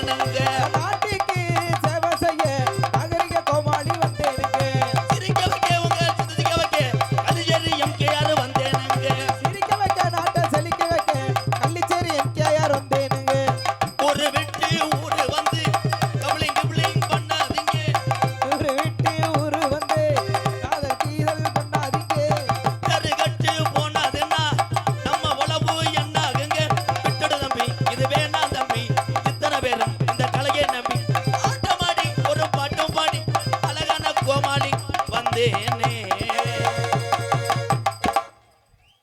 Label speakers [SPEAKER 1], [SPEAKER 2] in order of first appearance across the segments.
[SPEAKER 1] வந்தேனுங்க
[SPEAKER 2] நாட்டுக்கு சேவை செய்ய நாகரிக கோமாளி வந்தேனுங்க
[SPEAKER 1] சிரிக்க வைக்க உங்க சிரிக்க வைக்க கலிச்சேரி எம்கேஆர் வந்தேனுங்க
[SPEAKER 2] சிரிக்க வைக்க நாட்டை செழிக்க வைக்க கள்ளிச்சேரி எம்கேஆர் வந்தேனுங்க
[SPEAKER 1] ஒரு விட்டு ஊரு வந்து கப்ளிங் கிப்ளிங் பண்ணாதீங்க
[SPEAKER 2] ஊரு விட்டு ஊரு வந்து காதல் கீதல் பண்ணாதீங்க
[SPEAKER 1] கருகட்டு போனாதுன்னா நம்ம உழவு என்னாகுங்க விட்டுடு தம்பி இது வேணாம் தம்பி இத்தனை பேரும் இந்த கலையை நம்பி ஆட்டமாடி ஒரு பாட்டும் பாடி அழகான கோமாளி வந்தேனே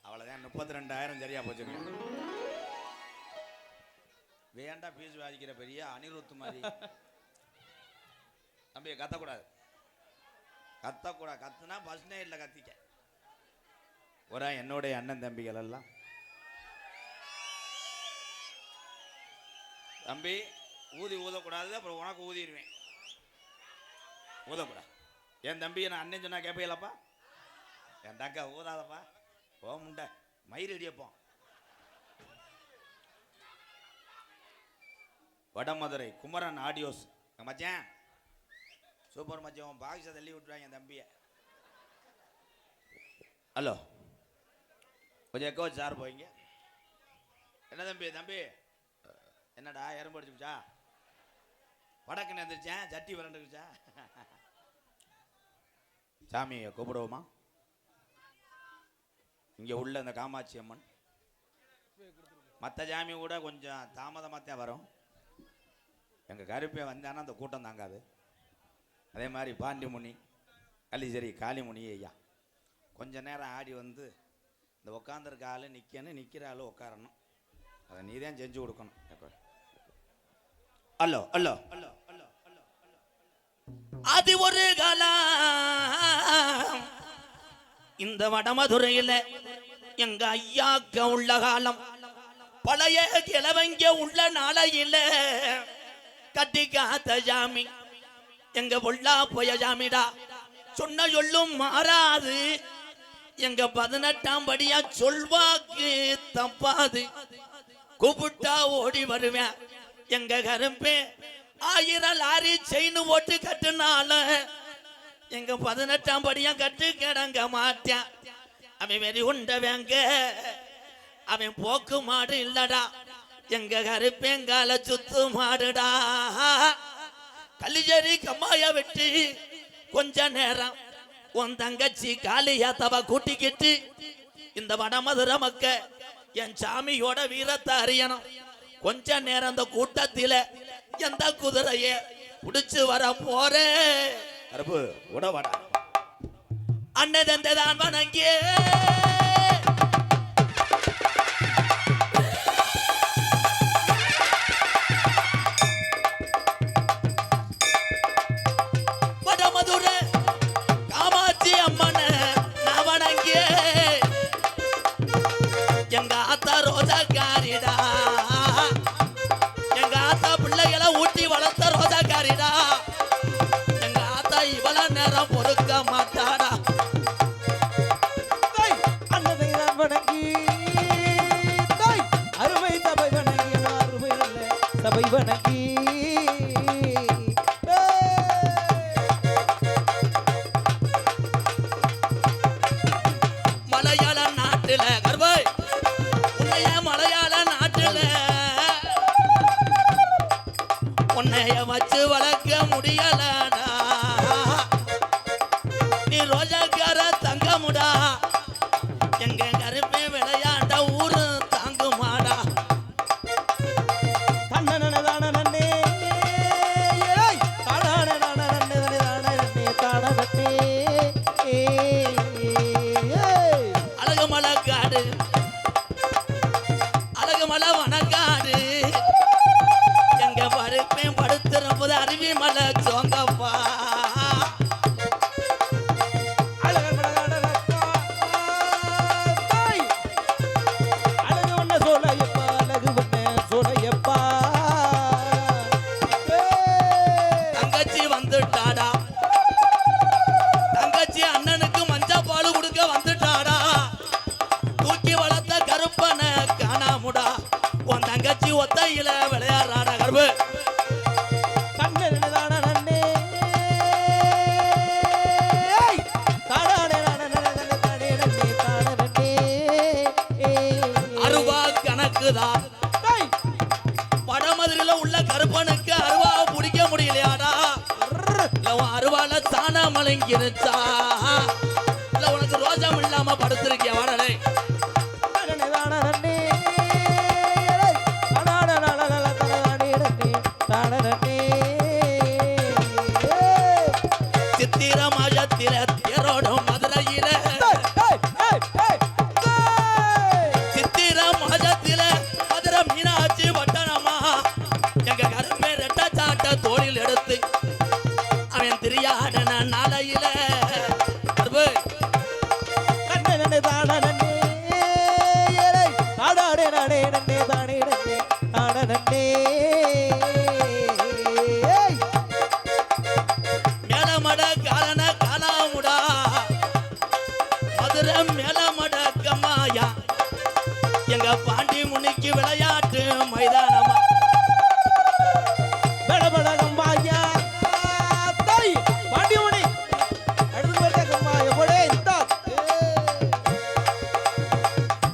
[SPEAKER 1] அவ்வளவுதான் 32,000 சரியா போச்சுங்க வேண்டா பீஸ் வாதிக்கிற பெரிய அனிருத் மாதிரி தம்பி கத்தக்கூடாது கத்துனா பஸ் நைட்ல கத்திக்க ஒரு என்னுடைய அண்ணன் தம்பிகள் எல்லாம் தம்பி ஊதக்கூடாது அப்புறம் உனக்கு ஊதிடுவேன் ஊதக்கூடாது என் தம்பி நான் அண்ணன் சொன்னா கேட்பீங்களப்பா என் தக்கா ஊதாதப்பா ஓ முண்டை மயிர் அடியப்போம் வடமதுரை குமரன் ஆடியோஸ் மச்சான் சூப்பர் மச்சான் பாக்ஸை தள்ளி விட்டுருவாங்க என் தம்பியை ஹலோ கொஞ்சம் எக்கோ சார் போய்ங்க என்ன தம்பி என்னடா எறும்பு அடிச்சுச்சா வடக்கு நேர்ந்துருச்சேன் சட்டி விரண்டுக்குச்சா சாமியை கூப்பிடுவோமா இங்கே உள்ள இந்த காமாட்சி அம்மன் மற்ற சாமி கூட கொஞ்சம் தாமதமாக தான் வரும் எங்கள் கருப்பை வந்தானா அந்த கூட்டம் தாங்காது அதே மாதிரி பாண்டிமுனி கலிச்சேரி காளிமுனி ஐயா கொஞ்ச நேரம் ஆடி வந்து இந்த உட்காந்துருக்க ஆள் நிற்கிற ஆள் உட்காரணும் அதை நீ தான் செஞ்சு கொடுக்கணும் அல்லோ அல்லோ அல்லோ அல்லோ அல்லோ அது ஒரு காலம் இந்த வடமதுரையில் எங்க ஐயாக்க உள்ள காலம் பழைய கிழவங்க உள்ள நாளையில கட்டி காத்த ஜாமி எங்க பொல்லா போய ஜாமிடா சொன்ன சொல்லும் மாறாது எங்க 18ஆம் படியா சொல்வாக்கு தப்பாது கூப்பிட்டா ஓடி வருவேன் எங்க கரும்பே 1000 லாரி செயின் போட்டு கட்டுனால எங்க 18ஆம் படியா கட்டு கிடங்க மாட்டேன் அவன் வெறி உண்டவங்க அவன் போக்கு மாடு இல்லடா எங்க கருப்பேங்கால சுத்து மாடுடா கலிச்சேரி கம்மாய விட்டு கொஞ்ச நேரம் உன் தங்கச்சி காளியாத்தவ கூட்டிக்கிட்டு இந்த வடமதுரை மக்க என் சாமியோட வீரத்தை அறியணும் கொஞ்ச நேரம் அந்த கூட்டத்தில எந்த குதிரைய புடிச்சு வர போறே உடவடா அண்ணன் வணங்கியே எங்க ஆத்தா ரோஜாக்காரிடா எங்க ஆத்தா பிள்ளைகளை ஊட்டி வளர்த்த ரோஜாக்காரிடா எங்க ஆத்தா இவ்வளவு நேரம் பொறுக்க மாட்டாடா
[SPEAKER 2] அண்ணனை நான் வணங்கி அருமை சபை வணங்கி அருமை நல்ல சபை வணங்கி
[SPEAKER 1] மலையாள நாட்டுல கர்பாய் மலையாள நாட்டுல உன்னைய வச்சு வளர்க்க முடியலடா நீ ரோஜாக்கார தங்கமுடா எங்க கருப்பே விளையாண்ட ஊரு தாங்குமாடா
[SPEAKER 2] நன்னே
[SPEAKER 1] அழகுமலை காடு அழகுமலை வனக்காடு எங்க பருப்பேன் படுத்துறப்போது அருவி மலை சோங்கப்பா தங்கச்சி வந்துட்டாடா தங்கச்சி அண்ணனுக்கு மஞ்சா பால் கொடுக்க வந்துட்டாடா தூக்கி வளர்த்த கருப்பனை காணாமுடா உன் தங்கச்சி ஒத்தையில விளையாடுறாடா கருப்பு
[SPEAKER 3] ஒதுங்கிருச்சா இல்ல உனக்கு ரோஜம் இல்லாம படுத்திருக்கிய வாடலை சித்திர மாசத்தில தேரோடும் மதுரையில சித்திர மாசத்தில மதுரை மீனாட்சி பட்டணமா எங்க கருப்பே ரெட்ட சாட்ட தோளில் எடுத்து அவன் திரியாட நாளையில மேலமட காலன காலாமுடா மதுரை மேலமட கம்மாயா எங்க பாண்டி முனிக்கு விளையாட்டு மைதானமா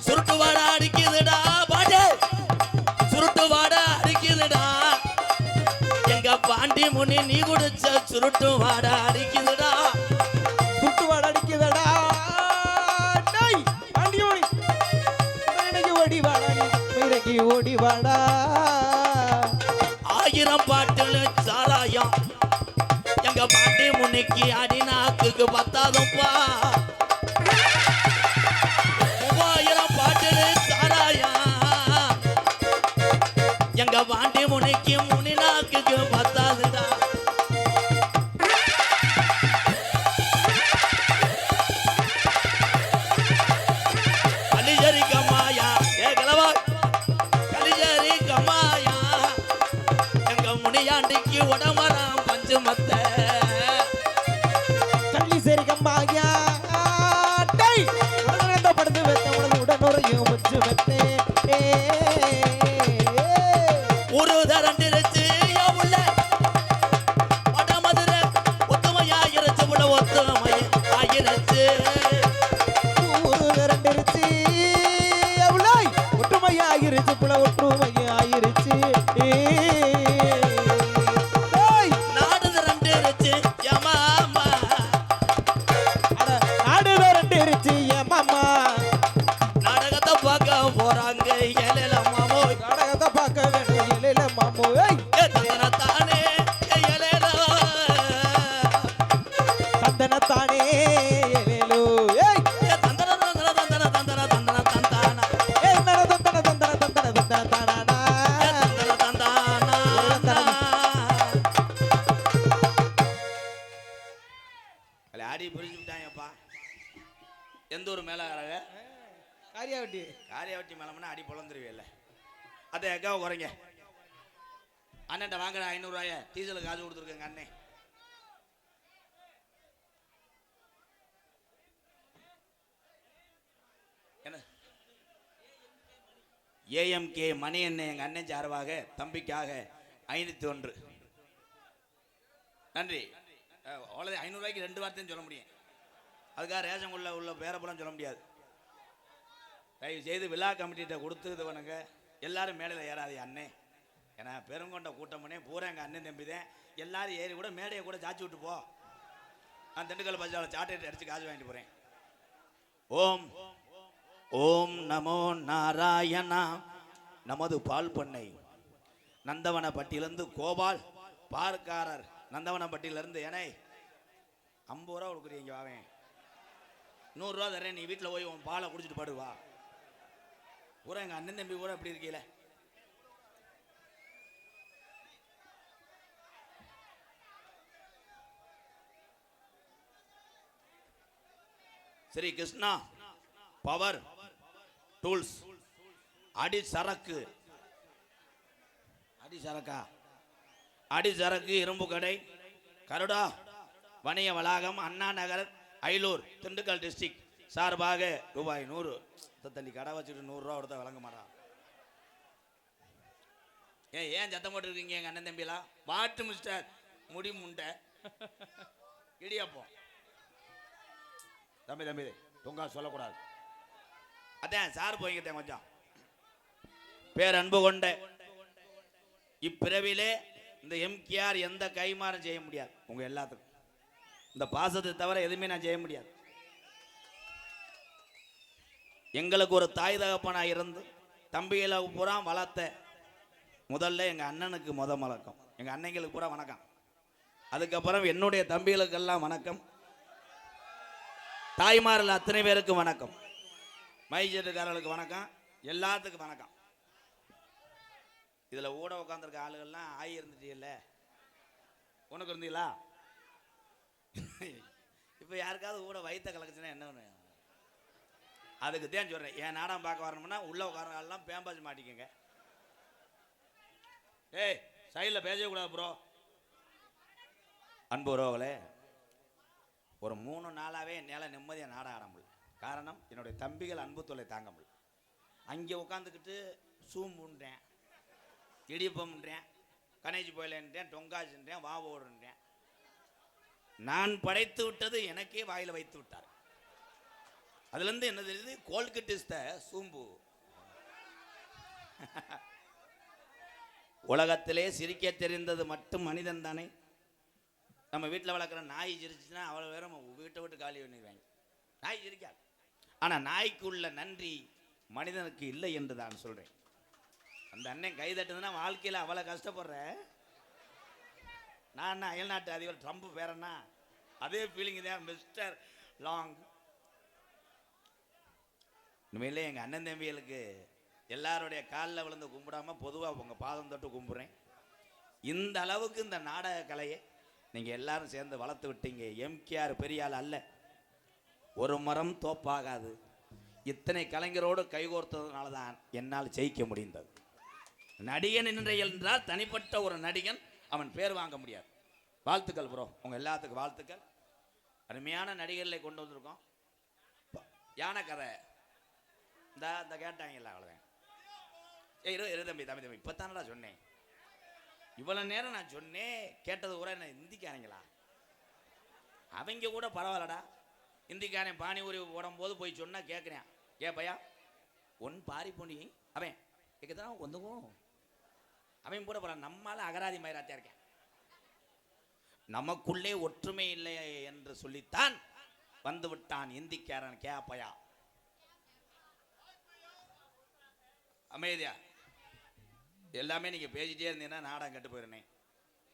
[SPEAKER 3] சுருட்டு வாடா அடிக்குதுடா பாட்டு சுருட்டு வாடா அடிக்குதுடா எங்க பாண்டி முனி நீ குடிச்ச சுருட்டு வாடா அடிக்குதுடா
[SPEAKER 2] ஓடி வாடா
[SPEAKER 3] ஆயிரம் பாட்டுல சாராயம் எங்க பாண்டி முனிக்கு அடிநாக்குக்கு பத்தாதும்பா 3000 பாட்டுல சாராயம் எங்க பாண்டி முனிக்கு முனி நாக்குக்கு பத்தாதுடா கலிஜரி கம்மாயா ஏ கலவா கலிஜரி கம்மாயா எங்க முனியாண்டிக்கு உடமரம் பஞ்சு மத்த
[SPEAKER 2] கள்ளி சரி கம்பாயா படுத்து வைத்த உடனே உடனுறையும் வச்சு வைத்தேன்
[SPEAKER 3] ஒரு தரண்டிருச்சு உள்ள வடமதுரை ஒத்துமையாயிருச்சு உள்ள ஒத்துமையாயிருச்சு
[SPEAKER 2] ஒற்றுமையாயிருச்சு புல ஒற்றுமையாயிருச்சு
[SPEAKER 3] நாடு தரண்டிருச்சு யமாமா
[SPEAKER 2] நாடு ரெண்டிருச்சு ஏமாமா
[SPEAKER 3] நாடகத்தை பார்க்க போறாங்க ஏழல மாமோ
[SPEAKER 2] நாடகத்தை பார்க்க வேணும் எழில மாமோ
[SPEAKER 3] தானே ஏழல
[SPEAKER 2] தந்தனத்தானே எழிலோ
[SPEAKER 3] தந்தன தந்தன தந்தன தந்தன தந்தன தந்தானா
[SPEAKER 2] தந்தன தந்தன தந்தன தந்தன தானா
[SPEAKER 3] தந்தன தந்தானா
[SPEAKER 1] ஆடி புரிஞ்சு விட்டாங்கப்பா. எந்த ஒரு மேலாக
[SPEAKER 2] காரியாவட்டி
[SPEAKER 1] காரியாவட்டி மேலம்னா அடி பொழந்துருவியல்ல. அதை எக்காவை குறைங்க. அண்ணன்ட்ட வாங்குற 500 ரூபாய டீசலுக்கு காசு கொடுத்துருக்கேங்க அண்ணே. என்ன ஏஎம்கே மணி அண்ணன் எங்க அண்ணன் சார்பாக தம்பிக்காக 501 நன்றி. அவ்வளோதான் 500 ரூபாய்க்கு 2 வார்த்தையும் சொல்ல முடியும். அதுக்காக ரேஷன் உள்ள பேரப்பெல்லாம் சொல்ல முடியாது. தயவு செய்து விழா கமிட்டிகிட்ட கொடுத்து இது பண்ணுங்க. எல்லாரும் மேடையில் ஏறாது அண்ணே. ஏன்னா பெருங்கொண்ட கூட்டம்னே பூரா எங்கள் அண்ணன் தம்பி தான். எல்லாரும் ஏறி கூட மேடையை கூட சாச்சி விட்டு போ. நான் திண்டுக்கல் பஸ்ஸாவில் சாட்டை அடித்து காசு வாங்கிட்டு போகிறேன். ஓம் ஓம் நமோ நாராயணா. நமது பால் பண்ணை நந்தவனப்பட்டியிலேருந்து கோபால் பார்க்காரர் நந்தவனப்பட்டியிலேருந்து ஏனே 50 ரூபா கொடுக்குறீங்க வாவேன். 100 ரூபா தரேன். நீ வீட்டில் போய் உன் பாலை குடிச்சிட்டு பாடுவா. பூரா எங்கள் அண்ணன் தம்பி பூரா எப்படி இருக்கீல. ஸ்ரீ கிருஷ்ணா பவர் டூல்ஸ் அடி சரக்கு இரும்பு கடை கருடா வணிக வளாகம் அண்ணா நகர் ஐலூர் திண்டுக்கல் டிஸ்ட்ரிக்ட் சார்பாக ரூபாய் 100. தள்ளி கடை வச்சுட்டு 100 ரூபா கொடுத்தா வழங்க மாட்டான். ஏன் சத்தம் போட்டு இருக்கீங்க எங்க அண்ணன் தம்பிலாம்? வாட்டு மிஸ்டர் முடி முண்டை இடியாப்போம். தம்பி தொங்கா சொல்லக்கூடாது. அதான் சார் போய்கிட்டேன் கொஞ்சம். பேரன்பு கொண்ட இப்பிறவிலே இந்த எம்கேஆர் எந்த கைமாறும் செய்ய முடியாது. உங்க எல்லாத்துக்கும் இந்த பாசத்தை தவிர எதுவுமே நான் செய்ய முடியாது. எங்களுக்கு ஒரு தாய் தகப்பனா இருந்து தம்பிகளை பூரா வளர்த்த முதல்ல எங்கள் அண்ணனுக்கு வணக்கம், எங்கள் அன்னைங்களுக்கு பூரா வணக்கம். அதுக்கப்புறம் என்னுடைய தம்பிகளுக்கெல்லாம் வணக்கம், தாய்மார்கள் அத்தனை பேருக்கு வணக்கம், மைஜெட்டுக்காரர்களுக்கு வணக்கம், எல்லாத்துக்கும் வணக்கம். இதில் ஊட உட்காந்துருக்க ஆளுகள்லாம் இருந்துட்டீல்ல, உனக்கு இருந்தீங்களா? இப்போ யாருக்காவது ஊட வயிற்ற கலக்குச்சுன்னா என்ன ஒன்று? அதுக்கு தான் சொல்கிறேன், என் நாடகம் பார்க்க வரணும்னா உள்ள உட்காரலாம் பேம்பாச்சு மாட்டிக்கங்க. ஏய் சைடில் பேசக்கூடாது ப்ரோ. அன்பு உறவுகளே, ஒரு 3 நாளாகவே என்னால் நிம்மதியாக நாடகம் ஆட முடியல. காரணம், என்னுடைய தம்பிகள் அன்பு தொல்லை தாங்க முடியல. அங்கே உட்காந்துக்கிட்டு சூம்புன்றேன், இடிப்பம்ன்றேன், கணேஜி போயிலன்றேன், டொங்காஜுன்றேன், வாவோடுன்றேன். நான் படைத்து விட்டது எனக்கே வாயில் வைத்து விட்டார். அதுலேருந்து என்ன தெரியுது? கோல்கட் இஸ் த சூம்பு. உலகத்திலே சிரிக்க தெரிந்தது மட்டும் மனிதன் தானே. நம்ம வீட்டில் வளர்க்குற நாய் சிரிச்சுன்னா அவ்வளோ வேற வீட்டை விட்டு காலி பண்ணிடுவாங்க. நாய் சிரிக்காது. ஆனால் நாய்க்கு உள்ள நன்றி மனிதனுக்கு இல்லை என்று தான் சொல்கிறேன். அந்த அண்ணன் கை தட்டுதுன்னா வாழ்க்கையில் அவ்வளோ கஷ்டப்படுற நான் அயல்நாட்டு அதிபர் ட்ரம்ப் பேரன்னா அதே ஃபீலிங் தான் மிஸ்டர் லாங். உண்மையிலே எங்கள் அண்ணன் தம்பிகளுக்கு எல்லாருடைய காலில் விழுந்து கும்பிடாம பொதுவாக உங்கள் பாதம் தொட்டு கும்பிட்றேன். இந்த அளவுக்கு இந்த நாடக கலையை நீங்கள் எல்லாரும் சேர்ந்து வளர்த்து விட்டீங்க. எம்கேஆர் பெரிய ஆள் அல்ல, ஒரு மரம் தோப்பாகாது. இத்தனை கலைஞரோடு கைகோர்த்ததுனால தான் என்னால் ஜெயிக்க முடிந்தது. நடிகன் என்றால் தனிப்பட்ட ஒரு நடிகன், அவன் பேர் வாங்க முடியாது. வாழ்த்துக்கள் ப்ரோ, உங்கள் எல்லாத்துக்கும் வாழ்த்துக்கள். அருமையான நடிகர்களை கொண்டு வந்திருக்கோம். யானை கதை இந்த கேட்டாங்கல்ல, அவ்வளோதான். இரு தம்பி தம்பி தம்பி, இப்போ தானடா சொன்னேன். இவ்வளோ நேரம் நான் சொன்னேன், கேட்டது கூட என்ன இந்திக்காரங்களா? அவங்க கூட பரவாயில்லடா. இந்திக்காரன் பானிபூரி போடும்போது போய் சொன்னால் கேட்குறேன், பையா ஒன் பாரி பொண்ணி அவன் கேட்குதான் வந்துக்கும். அவன் கூட போகிறான். நம்மளால அகராதி மயிராத்தியா இருக்கேன். நமக்குள்ளே ஒற்றுமை இல்லை என்று சொல்லித்தான் வந்து விட்டான் இந்திக்காரன். பையா அமைதியா எல்லாமே நீங்க பேசிட்டே இருந்தீங்கன்னா நாடகம் கெட்டு போயிருந்தேன்.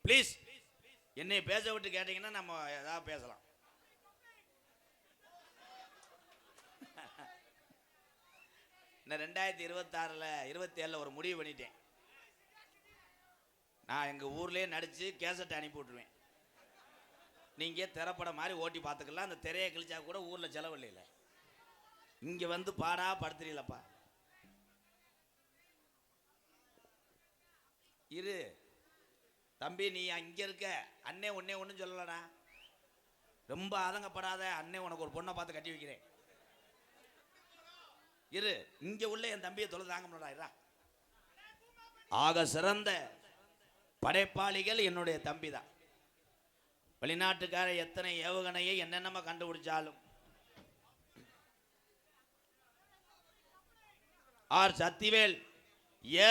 [SPEAKER 1] ப்ளீஸ் என்னை பேச விட்டு கேட்டீங்கன்னா நம்ம ஏதாவது பேசலாம். இந்த 2026 27 ஒரு முடிவு பண்ணிட்டேன். நான் எங்க ஊர்லயே நடிச்சு கேசட் அனுப்பி விட்டுருவேன். நீங்க திரைப்படம் மாதிரி ஓட்டி பார்த்துக்கலாம். அந்த திரையை கிழிச்சா கூட ஊர்ல செலவு இல்லையில. இங்க வந்து பாடா படுத்துறீங்களப்பா. இரு தம்பி, நீ அங்க இருக்க. அண்ணே ஒன்னே ஒன்றும் சொல்லலடா, ரொம்ப ஆதங்கப்படாத. அண்ணே உனக்கு ஒரு பொண்ணை பார்த்து கட்டி வைக்கிறேன். இரு, இங்க உள்ள என் தம்பியை தொலை தாங்க முடியல. ஆக சிறந்த படைப்பாளிகள் என்னுடைய தம்பி தான். வெளிநாட்டுக்கார எத்தனை ஏவுகணையை என்னென்னமா கண்டுபிடிச்சாலும் ஆர் சத்திவேல்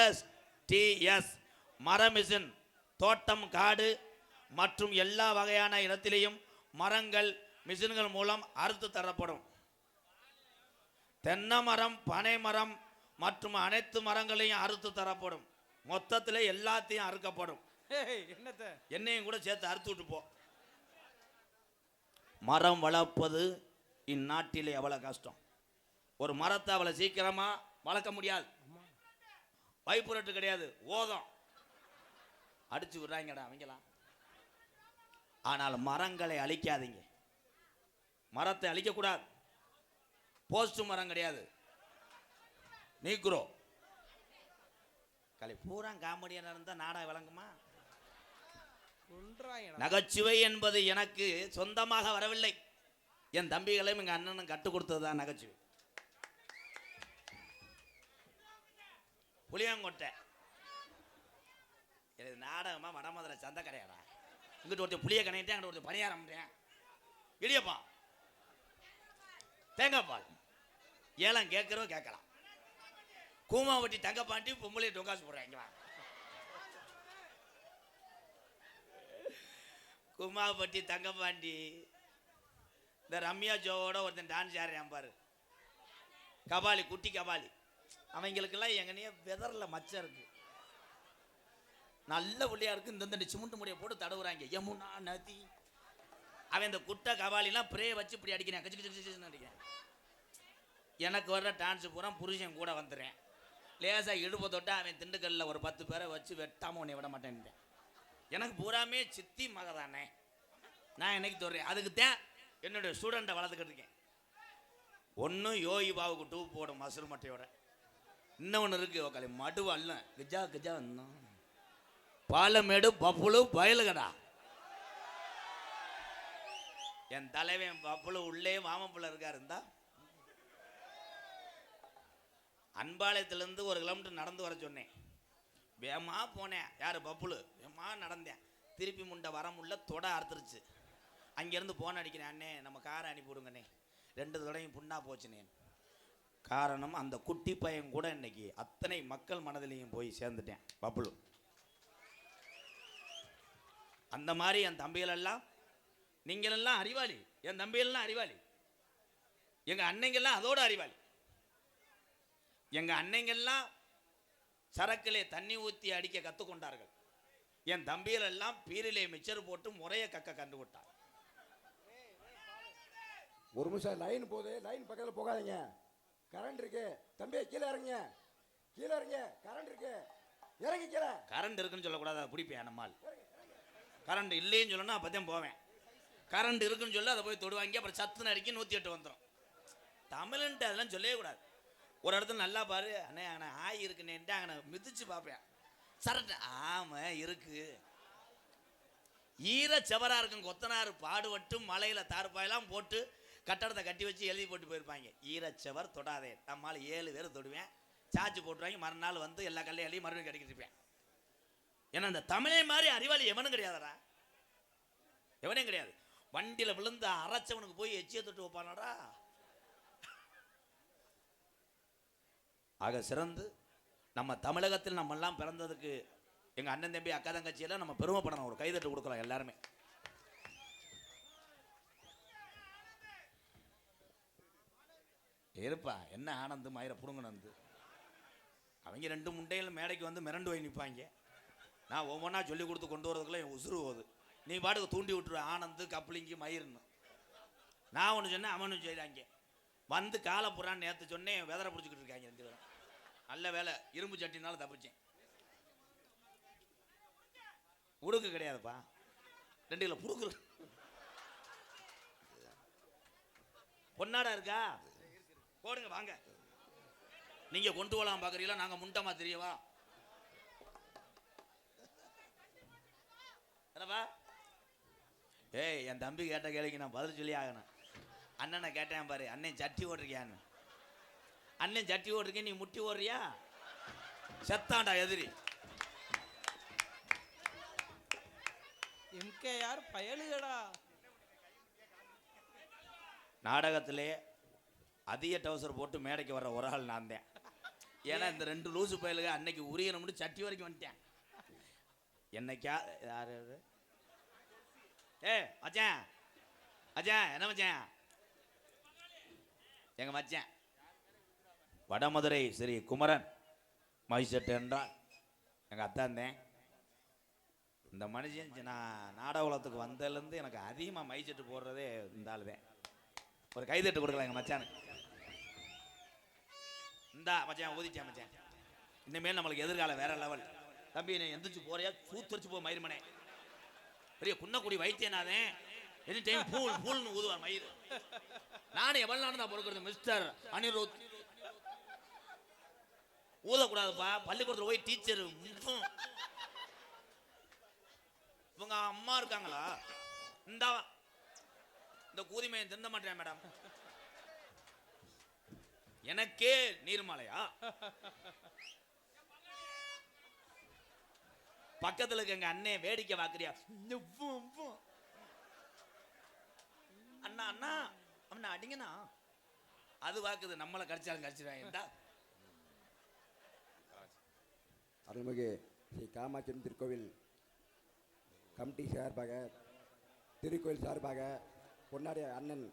[SPEAKER 1] STS மரமிஷின் தோட்டம், காடு மற்றும் எல்லா வகையான இடத்திலேயும் மரங்கள் மிஷின்கள் மூலம் அறுத்து தரப்படும். தென்னை மரம், பனை மரம் மற்றும் அனைத்து மரங்களையும் அறுத்து தரப்படும். மொத்தத்தில் எல்லாத்தையும் அறுக்கப்படும். என்னையும் கூட சேர்த்து அறுத்து விட்டு போ. மரம் வளர்ப்பது இந்நாட்டிலே எவ்வளவு கஷ்டம். ஒரு மரத்தை அவ்வளவு சீக்கிரமா வளர்க்க முடியாது. வைப்புரட்டு கிடையாது, ஓதம் அடிச்சு விடுறாங்கடா அவங்களாம். ஆனால் மரங்களை அழிக்காதீங்க. மரத்தை அழிக்கக்கூடாது. போஸ்ட் மரம் கிடையாது, நீக்குறோ கலை பூரா காமெடியாக இருந்தால் நாடகம் விளங்குமா? நகைச்சுவை என்பது எனக்கு சொந்தமாக வரவில்லை. என் தம்பிகளையும் எங்க அண்ணனும் கற்றுக் கொடுத்ததுதான் நகைச்சுவை. புளியங்கொட்டை எனக்கு நாடகமா வடமதுரை சந்தை கடையாடா. இங்கிட்ட ஒருத்தர் புளிய கணையிட்டேன், அங்கிட்ட ஒருத்தர் பணியாரம் இடியப்பா தேங்காய் பால் ஏலம் கேட்கறோம் கேட்கலாம். கூமாவட்டி தங்கப்பாண்டி பொம்பளை டொங்காசு போடுறாங்க. குமாவட்டி தங்கப்பாண்டி இந்த ரம்யா ஜோவோட ஒருத்தன் டான்ஸ் ஆடுறான் பாரு, கபாலி, குட்டி கபாலி. அவங்களுக்கெல்லாம் எங்கனையே வெதரில் மச்சம் இருக்கு, நல்ல புள்ளியா இருக்கு. இந்த சிமுண்டு முடியை போட்டு தடவுறாங்க, யமுனா நதி. அவன் இந்த குட்டை கபாலிலாம் பிரே வச்சு இப்படி அடிக்கிறேன், கச்சு கச்சு கச்சுன்னு அடிக்கிறேன். எனக்கு வர்ற டான்ஸு பூரா புருஷன் கூட வந்துடுறேன். லேசாக இடுப்பை தொட்டா அவன் திண்டுக்கல்லில் ஒரு 10 பேரை வச்சு வெட்டாமல் உன்னை விட மாட்டேன்ட்டேன். எனக்கு பூராமே சித்தி மக தானே, நான் என்னைக்கு தொடுறேன். அதுக்கு தான் என்னுடைய ஸ்டூடெண்ட்டை வளர்த்துக்கிட்டு இருக்கேன். ஒன்றும் யோகி பாவுக்கு டூ போடும் மசூர் மட்டையோட, இன்னொன்று இருக்குது உக்காளி மடு அல்ல கிஜா கிஜா இன்னும் பாலமேடு பப்புளு பயலுகடா. என் தலைவன் பப்புளு உள்ளே மாமப்புள்ள இருக்காரு. இருந்தா அன்பாளையத்திலேருந்து 1 கிலோமீட்டர் நடந்து வர சொன்னேன், வேமா போனேன். யார் பப்புளு? வேமா நடந்தேன், திருப்பி முண்டை வர முடியல, தொட அறுத்துருச்சு. அங்கேருந்து போன் அடிக்கிறேன், அண்ணே நம்ம காரை அனுப்பிவிடுங்கண்ணே. 2 தடவையும் புண்ணா போச்சுனேன். காரணம் அந்த குட்டி பையன் கூட இன்னைக்கு அத்தனை மக்கள் மனதிலையும் போய் சேர்ந்துட்டேன் பப்புளு. அந்த மாதிரி என் தம்பிகளெல்லாம், நீங்களெல்லாம் அறிவாளி, என் தம்பிகளெல்லாம் அறிவாளி, எங்கள் அன்னைங்கெல்லாம் அதோட அறிவாளி. எங்கள் அன்னைங்கெல்லாம் சரக்கிலே தண்ணி ஊற்றி அடிக்க கற்றுக்கொண்டார்கள். என் தம்பிகள் எல்லாம் பீரிலே மிச்சர் போட்டு முறையை கக்க கண்டுவிட்டார்.
[SPEAKER 4] ஒரு நிமிஷம் லைன் போகுது, லைன் பக்கத்தில் போகாதீங்க. கரண்ட் இருக்கு தம்பி, கீழே இறங்க, கீழே இறங்க, கரண்ட் இருக்கு, இறங்கி கீழே.
[SPEAKER 1] கரண்ட் இருக்குன்னு சொல்லக்கூடாது, அதை பிடிப்பேன் நம்மால். கரண்ட் இல்லைன்னு சொல்லணும், அப்போ தான் போவேன். கரண்ட் இருக்குன்னு சொல்லி அதை போய் தொடுவாங்க, அப்புறம் சத்துன்னு அடிக்க 108 வந்துடும். தமிழ்ன்ட்டு அதெல்லாம் சொல்லவே கூடாது. ஒரு இடத்துல நல்லா பாரு, அண்ணே அண்ணே ஆய் இருக்குன்னேன்ட்டு அங்கே மிதிச்சு பார்ப்பேன். சரட்டு ஆமாம் இருக்கு. ஈர செவராக இருக்கும் கொத்தனார் பாடுபட்டு மலையில் தார்பாயெல்லாம் போட்டு கட்டடத்தை கட்டி வச்சு எழுதி போட்டு போயிருப்பாங்க. ஈரச்சவர் தொடாதே. நம்மளால் 7 பேர் தொடுவேன், சார்ஜ் போட்டுருவாங்க. மறுநாள் வந்து எல்லா கல்லையும் எழுதி மறுபடியும் கட்டிக்கிட்டு இருப்பேன். ஏன்னா இந்த தமிழை மாதிரி அறிவாளி எவனும் கிடையாதடா, எவனே கிடையாது. வண்டியில் விழுந்து அரைச்சவனுக்கு போய் எச்சியை தொட்டு வைப்பானடா. ஆக சிறந்து நம்ம தமிழகத்தில் நம்ம எல்லாம் பிறந்ததுக்கு எங்கள் அண்ணன் தம்பி அக்கா தங்கச்சியெல்லாம் நம்ம பெருமைப்படணும். ஒரு கைதட்டு கொடுக்குறோம் எல்லாருமே. இருப்பா என்ன ஆனந்து மயிரை புடுங்கனந்து, அவங்க 2 முண்டையில் மேடைக்கு வந்து மிரண்டு போய் நிற்பாங்க. நான் ஒவ்வொன்றா சொல்லி கொடுத்து கொண்டு வரதுக்குள்ள என் உசுறு போகுது. நீ பாட்டுக்கு தூண்டி விட்டுருவேன் ஆனந்து கப்ளிங்கி மயிருன்னு. நான் ஒன்று சொன்னேன், அவனு செய்கிறாங்க. வந்து காலை புறான்னு நேற்று சொன்னேன், வெதரை பிடிச்சிக்கிட்டு இருக்காங்க 2 பேரும். நல்ல வேலை இரும்பு சட்டினாலும் தப்பிச்சேன். உடுக்கு கிடையாதுப்பா, 2 கிலோ புடுக்கு. பொன்னாடா இருக்கா போடுங்க வாங்க. நீங்க கொண்டு போலாம் பாக்குறீங்களா, நாங்க முண்டமா தெரியவா? ஏய் என் தம்பி கேட்ட கேள்விக்கு நான் பதில் சொல்லி ஆகணும். அண்ணனை கேட்டேன் பாரு, அண்ணன் சட்டி ஓட்டிருக்கியான்னு. அண்ணன் சட்டி ஓட்டிருக்கேன், நீ முட்டி ஓடுறியா? செத்தாண்டா எதிரி.
[SPEAKER 2] எம்கேஆர் பயலுகடா.
[SPEAKER 1] நாடகத்திலே அதிக டவுசர் போட்டு மேடைக்கு வர்ற ஒரு ஆள் நான் தான். ஏன்னா இந்த 2 லூசு பயலுக அன்னைக்கு உரியணும்னு சட்டி வரைக்கும் வந்துட்டேன். என்னைக்கா யாரு மச்சான் மச்சான் என்ன மச்சான், எங்க மச்சான் வடமதுரை ஸ்ரீ குமரன் மைசெட்டு என்றால் எங்கள் அத்தாந்தேன். இந்த மனுஷன் நான் நாடக உலகத்துக்கு வந்ததுலேருந்து எனக்கு அதிகமாக மைசெட்டு போடுறதே இந்த ஆள் தான். ஒரு கைதட்டு கொடுக்கலாம் எங்கள் மச்சானுக்கு. இந்தா மச்சான் ஊதிச்சேன் மச்சான், இனிமேல் நம்மளுக்கு எதிர்காலம் வேற லெவல். தம்பி நீ எந்திரிச்சு போறியா, சூத்தரிச்சு போ மயிர்மனே. பெரிய குன்னக்குடி வைத்தியநாதன் எனி டைம் பூல் பூல்னு ஊதுவார் மயிர். நானும் எவ்வளவு நாள் தான் பொறுக்கிறது மிஸ்டர் அனிருத். ஊதக்கூடாதுப்பா, பள்ளிக்கூடத்தில் போய் டீச்சர். இவங்க அம்மா இருக்காங்களா, இந்த கூதிமையை திந்த மாட்டேன் மேடம். எனக்கே நீர்மலையா? பக்கத்துல இருக்க எங்க அண்ணே வேடிக்கை பாக்குறியா? அண்ணா அண்ணா அவனை அடிங்கண்ணா. அது வாக்குது, நம்மளை கடிச்சாலும் கடிச்சிருவாங்க.
[SPEAKER 4] அருள்மிகு ஸ்ரீ காமாட்சி திருக்கோவில் கமிட்டி சார்பாக, திருக்கோயில் சார்பாக பொன்னாடி அண்ணன்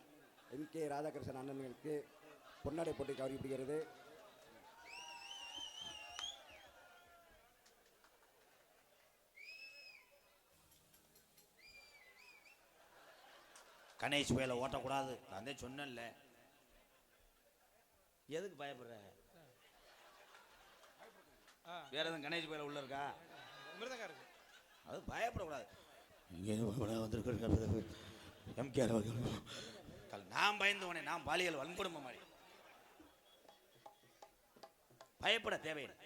[SPEAKER 4] எம்.கே. ராதாகிருஷ்ணன் அண்ணனுக்கு பொன்னாடை போட்டி கௌரவிக்கப்படுகிறது.
[SPEAKER 1] கணேஷ் வேலை ஓட்டக்கூடாது, நான் தான் சொன்னேன்ல. எதுக்கு பயப்படுற? வேற எதுவும் கணேஷ் வேலை உள்ள இருக்கா? அது பயப்படக்கூடாது. நான் பயந்தவனே, நான் பாலியல் வன்கொடுமை மாதிரி. பயப்பட தேவையில்லை.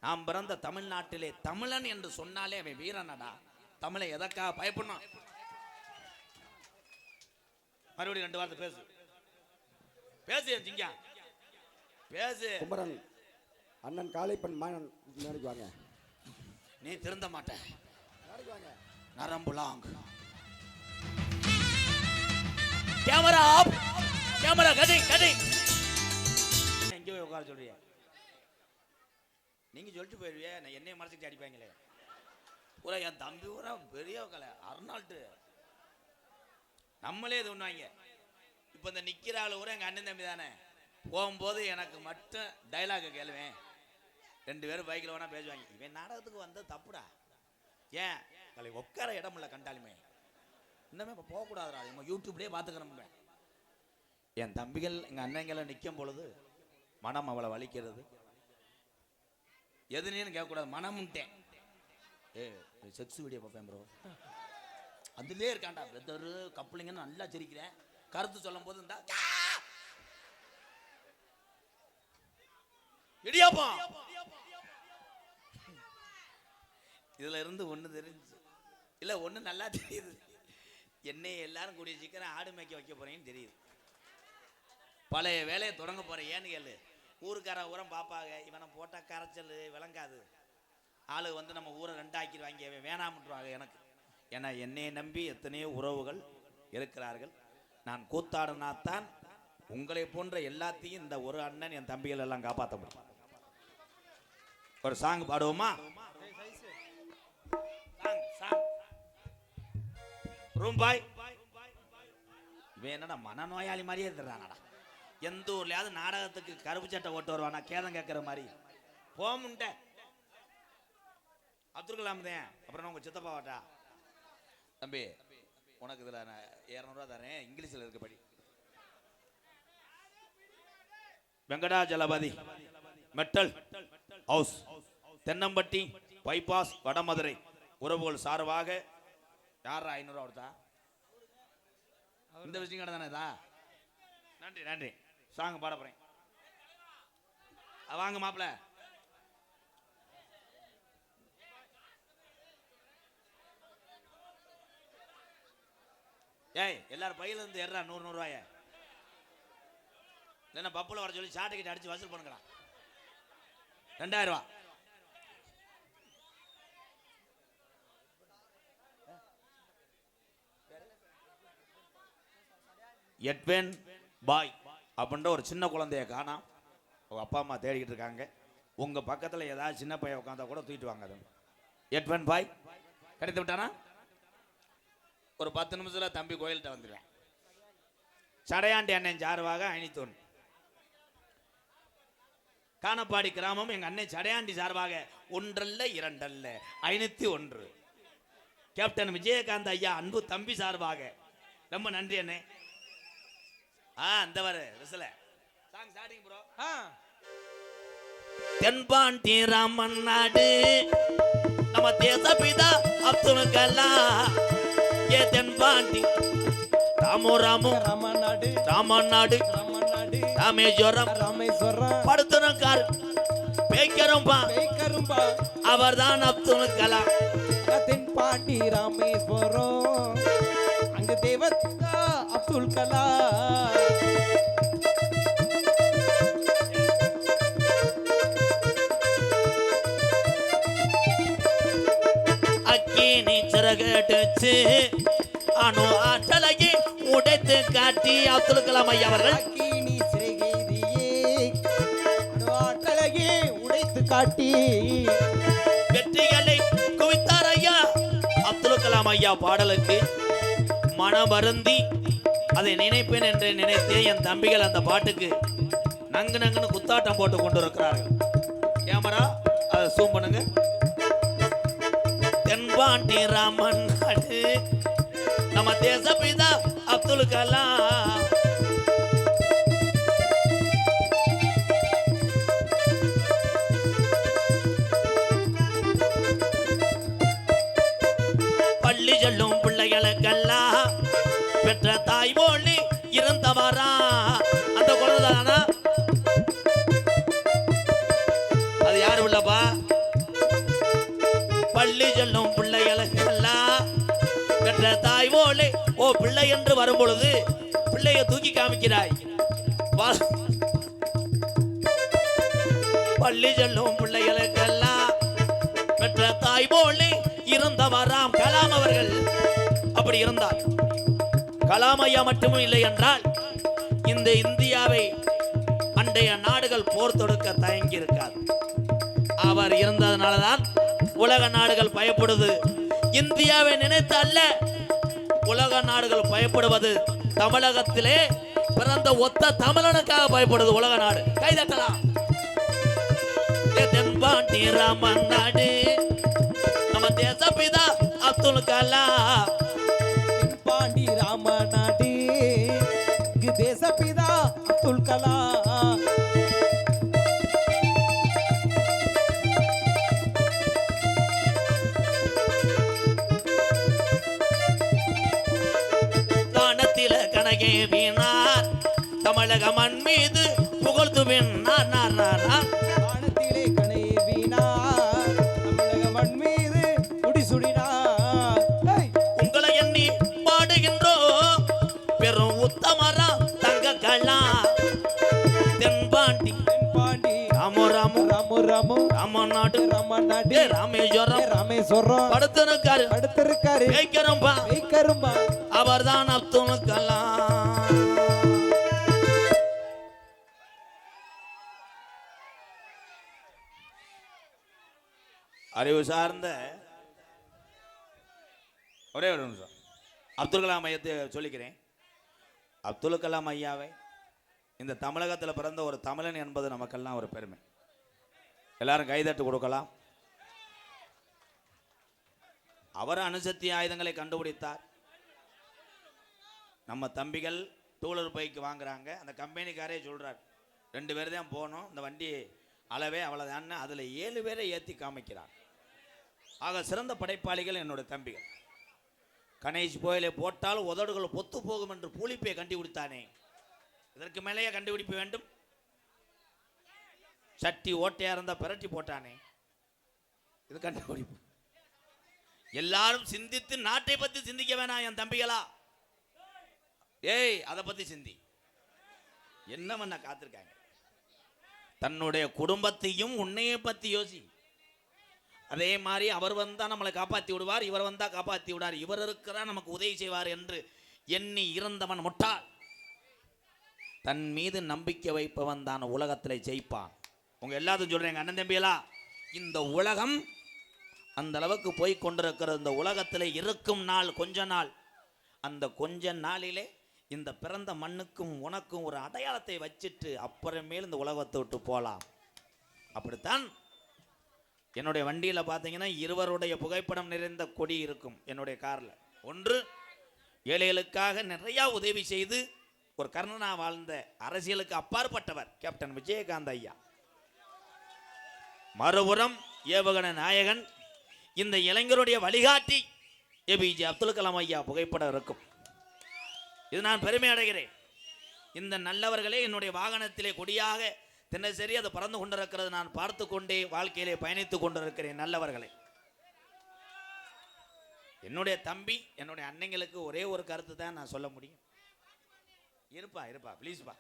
[SPEAKER 1] நாம் பிறந்த தமிழ்நாட்டிலே தமிழன் என்று சொன்னாலே அவன் வீரனடா. தமிழை எதற்காக பயப்படணும்? மறுபடியும் 2 வார்த்தை பேசு. பேசு ஜிங்கா, பேசு.
[SPEAKER 4] குமரன் அண்ணன் காளைப்பன் மாணன் மேடைக்கு வாங்க.
[SPEAKER 1] நீ திருந்த மாட்ட.
[SPEAKER 4] மேடைக்கு வாங்க.
[SPEAKER 1] நரம்புலாங். Camera off. Camera cutting cutting. எங்க போய் உட்கார சொல்றியா? நீங்க சொல்லிட்டு போயிருவியே, நான் என்னைய மறைச்சிட்டு அடிப்பாங்களே. பூரா என் தம்பி பூரா பெரிய கலை அர்னால்டு. நம்மளே இது ஒண்ணுவாங்க. இப்போ இந்த நிக்கிற ஆளு கூட எங்க அண்ணன் தம்பி தானே. போகும்போது எனக்கு மட்டும் டைலாக கேளுவேன். 2 பேரும் பைக்கில் வேணா பேசுவாங்க. இவன் நாடகத்துக்கு வந்த தப்புடா. ஏன் கலை உட்கார இடம் இல்லை கண்டாலுமே. இன்னமே இப்போ போகக்கூடாதுடா, நம்ம யூடியூப்லேயே பார்த்துக்கிறோம். என் தம்பிகள் எங்கள் அண்ணங்களை நிற்கும் பொழுது மனம் அவளை வலிக்கிறது. எதுனேன்னு கேட்கக்கூடாது, மனமுட்டேன். செக்ஸ் வீடியோ பார்ப்பேன் ப்ரோ. அதுலேயே இருக்காண்டா பிரதரு கப்பலிங்கன்னு நல்லா சிரிக்கிறேன். கருத்து சொல்லும் போது இருந்தா இடியாப்பா. இதுல இருந்து ஒண்ணு தெரிஞ்சு இல்ல, ஒண்ணு நல்லா தெரியுது. என்னைய எல்லாரும் கூடிய சீக்கிரம் ஆடு மேய்க்க வைக்க போறேன்னு தெரியுது. பழைய வேலையை தொடங்க போறேன். ஏன்னு கேளு, ஊருக்கார ஊரம் பாப்பாங்க. இவனை போட்டா கரைச்சல் விளங்காது. ஆளு வந்து நம்ம ஊரை 2 ஆக்கிடுவாங்க, வேணாம்ன்றாங்க எனக்கு. ஏன்னா என்னை நம்பி எத்தனையோ உறவுகள் இருக்கிறார்கள். நான் கூத்தாடினாத்தான் உங்களை போன்ற எல்லாத்தையும் இந்த ஒரு அண்ணன் என் தம்பிகள் எல்லாம் காப்பாற்ற முடியும். ஒரு சாங் பாடுவோமா? ரூம்பாய். இவன் என்னடா மனநோயாளி மாதிரியே இருக்கிறானடா. எந்த ஊர்லயாவது நாடகத்துக்கு கருப்பு சட்டை ஓட்டு வருவானா கேதம் கேட்கிற மாதிரி போமுண்ட. அப்துல் கலாம் தான். அப்புறம் உங்க சித்தப்பா வாட்டா தம்பி, உனக்கு இதுல 200 ரூபா தரேன், இங்கிலீஷ்ல இருக்க படி. Venkatajalapathi metal house, Thennampatti bypass, Vadamadurai உறவுகள் சார்பாக யாரா 500 ரூபா கொடுத்தா? இந்த விஷயம் கடை தானே இதா? நன்றி நன்றி. சாங் பாட போறேன். வாங்க மாப்பிள்ள. ஏய் எல்லாரும் பையில இருந்து ஏறா 100 ரூபாய. இல்லைன்னா பப்புல வர சொல்லி சாட்டை கிட்ட அடிச்சு வசூல் பண்ணுங்களா. 2000 ரூபா. எட்வென் பாய் அப்படின்ற ஒரு சின்ன குழந்தைய காணோம். உங்க அப்பா அம்மா தேடிக்கிட்டு இருக்காங்க. உங்க பக்கத்துல ஏதாவது சின்ன பையன் உட்காந்தா கூட தூக்கிட்டு வாங்க. அது எட்வென் பாய் கிடைத்து விட்டானா? ஒரு 10 நிமிஷத்துல தம்பி கோயில்கிட்ட வந்துடுவேன். சடையாண்டி அண்ணன் சார்பாக 501. காணப்பாடி கிராமம் எங்க அண்ணன் சடையாண்டி சார்பாக 1 அல்ல 2 அல்ல 501. கேப்டன் விஜயகாந்த் ஐயா அன்பு தம்பி சார்பாக ரொம்ப நன்றி அண்ணே. அந்த வர விசல சாங் ஸ்டார்டிங் ப்ரோ. தென்பாண்டி ராமன் நாடு நம்ம தேசபிதா அப்துல் கலாம். ஏ தென்பாண்டி ராமு ராமு
[SPEAKER 2] ராமநாடு
[SPEAKER 1] ராமநாடு
[SPEAKER 2] ராமநாடு
[SPEAKER 1] ராமேஸ்வரம்
[SPEAKER 2] ராமேஸ்வரம்
[SPEAKER 1] படுத்துறக்கார் பேய்க்கரும்பா
[SPEAKER 2] பேய்க்கரும்பா
[SPEAKER 1] அவர்தான் அப்துல் கலாம்.
[SPEAKER 2] தென்பாண்டி ராமேஸ்வரம் அங்கு தேவதா அப்துல் கலாம்.
[SPEAKER 1] அக்கினி சிறகடிச்சு அணு ஆற்றலையே உடைத்து காட்டி அப்துல் கலாம் ஐயா அவர்கள்
[SPEAKER 2] அக்கினி சிறகேதியே அணு ஆற்றலையே உடைத்து காட்டி
[SPEAKER 1] வெற்றிகளை குவித்தார் ஐயா அப்துல் கலாம் ஐயா. பாடலுக்கு மனமருந்தி
[SPEAKER 3] அதை நினைப்பேன் என்று நினைத்தே என் தம்பிகள் அந்த பாட்டுக்கு நங்கு நங்குன்னு குத்தாட்டம் போட்டு கொண்டு இருக்கிறார்கள். கேமரா அதை சூம் பண்ணுங்க. தென்பாண்டி ராமன் நாடு நம்ம தேசப்பிதா அப்துல் கலாம். பள்ளி செல்லும் பிள்ளைகளுக்கெல்லாம் பெற்ற தாய் போலி இருந்தவரா அந்த குழந்தைதானா? அது யாரு உள்ளப்பா? பள்ளி செல்லும் பிள்ளைகளுக்கெல்லாம் பெற்ற தாய் போலி. ஓ, பிள்ளை என்று வரும் பொழுது பிள்ளையை தூக்கி காமிக்கிறாய். பள்ளி செல்லும் பிள்ளைகளுக்கெல்லாம் பெற்ற தாய் போலி இருந்தவராம் கலாம் அவர்கள். அப்படி இருந்தார். கலாம் ஐயா மட்டும் இல்லை என்றால் இந்த இந்தியாவை அண்டைய நாடுகள் போர் தொடுக்க தயங்கி இருக்காது. அவர் இருந்ததனாலதான் உலக நாடுகள் பயப்படுது. இந்தியாவை நினைத்து அல்ல, உலக நாடுகள் பயப்படுவது தமிழகத்திலே பிறந்த ஒத்த தமிழனுக்காக பயப்படுது உலக நாடு. கைதட்டலாம். தென்பாண்டி ராமன் நாடு நம்ம தேசப்பிதா அப்துல் கலாம்.
[SPEAKER 2] பாண்டி ராம நாடு இங்கு தேசப்பிதா அப்துல் கலாம்.
[SPEAKER 3] வானத்தில கனகே வீணார் தமிழக மண் மீது புகழ்ந்து வீணார்.
[SPEAKER 2] வானத்திலே கனை வீணார் தமிழக மண் மீது முடிசுடினார்.
[SPEAKER 3] உங்களை எண்ணி பாடுகின்றோம் பெரும் உத்தமரா தங்க கலாம். தென்பாண்டி
[SPEAKER 2] பாண்டி
[SPEAKER 3] ராமு ராமு
[SPEAKER 2] ராமு ராமு
[SPEAKER 3] ராமநாடு
[SPEAKER 2] ராமநாடு
[SPEAKER 3] ராமேஸ்வரம்
[SPEAKER 2] ராமேஸ்வரம்
[SPEAKER 3] படுத்திருக்காரு.
[SPEAKER 2] அடுத்திருக்காரு
[SPEAKER 3] வைக்கிறோம்பா
[SPEAKER 2] வைக்கரும்பா.
[SPEAKER 3] அவர்தான் அப்துல் கலாம். அறிவு சார்ந்த ஒரே ஒரு நிமிஷம் அப்துல் கலாம் ஐயத்தை சொல்லிக்கிறேன். அப்துல் கலாம் ஐயாவை இந்த தமிழகத்தில் பிறந்த ஒரு தமிழன் என்பது நமக்கெல்லாம் ஒரு பெருமை. எல்லாரும் கைதட்டு கொடுக்கலாம். அவர் அணுசக்தி ஆயுதங்களை கண்டுபிடித்தார். நம்ம தம்பிகள் டூலர் பைக் வாங்குறாங்க. அந்த கம்பெனிக்காரே சொல்றார் 2 பேர் தான் போகணும், இந்த வண்டி அளவே அவ்வளோதான். அதில் 7 பேரை ஏற்றி காமிக்கிறார். ஆக சிறந்த படைப்பாளிகள் என்னுடைய தம்பிகள். கணேஷ் போயிலே போட்டால் உதடுகள் பொத்து போகும் என்று பூலிப்பை கண்டுபிடித்தானே, இதற்கு மேலேயே கண்டுபிடிப்பு வேண்டும். சட்டி ஓட்டையா இருந்தா பிரட்டி போட்டானே, இது கண்டுபிடிப்பு. எல்லாரும் சிந்தித்து நாட்டை பத்தி சிந்திக்க வேணாம் என் தம்பிகளா. ஏய், அதை பத்தி சிந்தி. என்ன பண்ண காத்திருக்காங்க? தன்னுடைய குடும்பத்தையும் உன்னையை பத்தி யோசி. அதே மாதிரி அவர் வந்தா நம்மளை காப்பாற்றி விடுவார், இவர் வந்தா காப்பாற்றி விடுவார், இவர் இருக்கிறார் நமக்கு உதவி செய்வார் என்று எண்ணி இருந்தவன் முட்டாள். தன் மீது நம்பிக்கை வைப்பவன் தான் உலகத்தில் ஜெயிப்பான். உங்க எல்லாத்தையும் சொல்றேன் அண்ணன் தம்பியலா, இந்த உலகம் அந்த அளவுக்கு போய் கொண்டிருக்கிறது. இந்த உலகத்தில் இருக்கும் நாள் கொஞ்ச நாள். அந்த கொஞ்ச நாளிலே இந்த பிறந்த மண்ணுக்கும் உனக்கும் ஒரு அடையாளத்தை வச்சுட்டு அப்புறமேல் இந்த உலகத்தை விட்டு போகலாம். அப்படித்தான் என்னுடைய வண்டியில் பார்த்தீங்கன்னா 2 புகைப்படம் நிறைந்த கொடி இருக்கும் என்னுடைய காரில். ஒன்று, ஏழைகளுக்காக நிறையா உதவி செய்து ஒரு கர்ணனா வாழ்ந்த அரசியலுக்கு அப்பாற்பட்டவர் கேப்டன் விஜயகாந்த் ஐயா. மறுபுறம் ஏவுகணை நாயகன், இந்த இளைஞருடைய வழிகாட்டி ஏபிஜே அப்துல் கலாம் ஐயா புகைப்படம் இருக்கும். இது நான் பெருமை அடைகிறேன். இந்த நல்லவர்களே என்னுடைய வாகனத்திலே கொடியாக தினசரி அது பறந்து கொண்டிருக்கிறது. நான் பார்த்து கொண்டே வாழ்க்கையிலே பயணித்துக் கொண்டிருக்கிறேன். நல்லவர்களே, என்னுடைய தம்பி என்னுடைய அன்னைங்களுக்கு ஒரே ஒரு கருத்து தான் நான் சொல்ல முடியும். இருப்பா ப்ளீஸ்பா.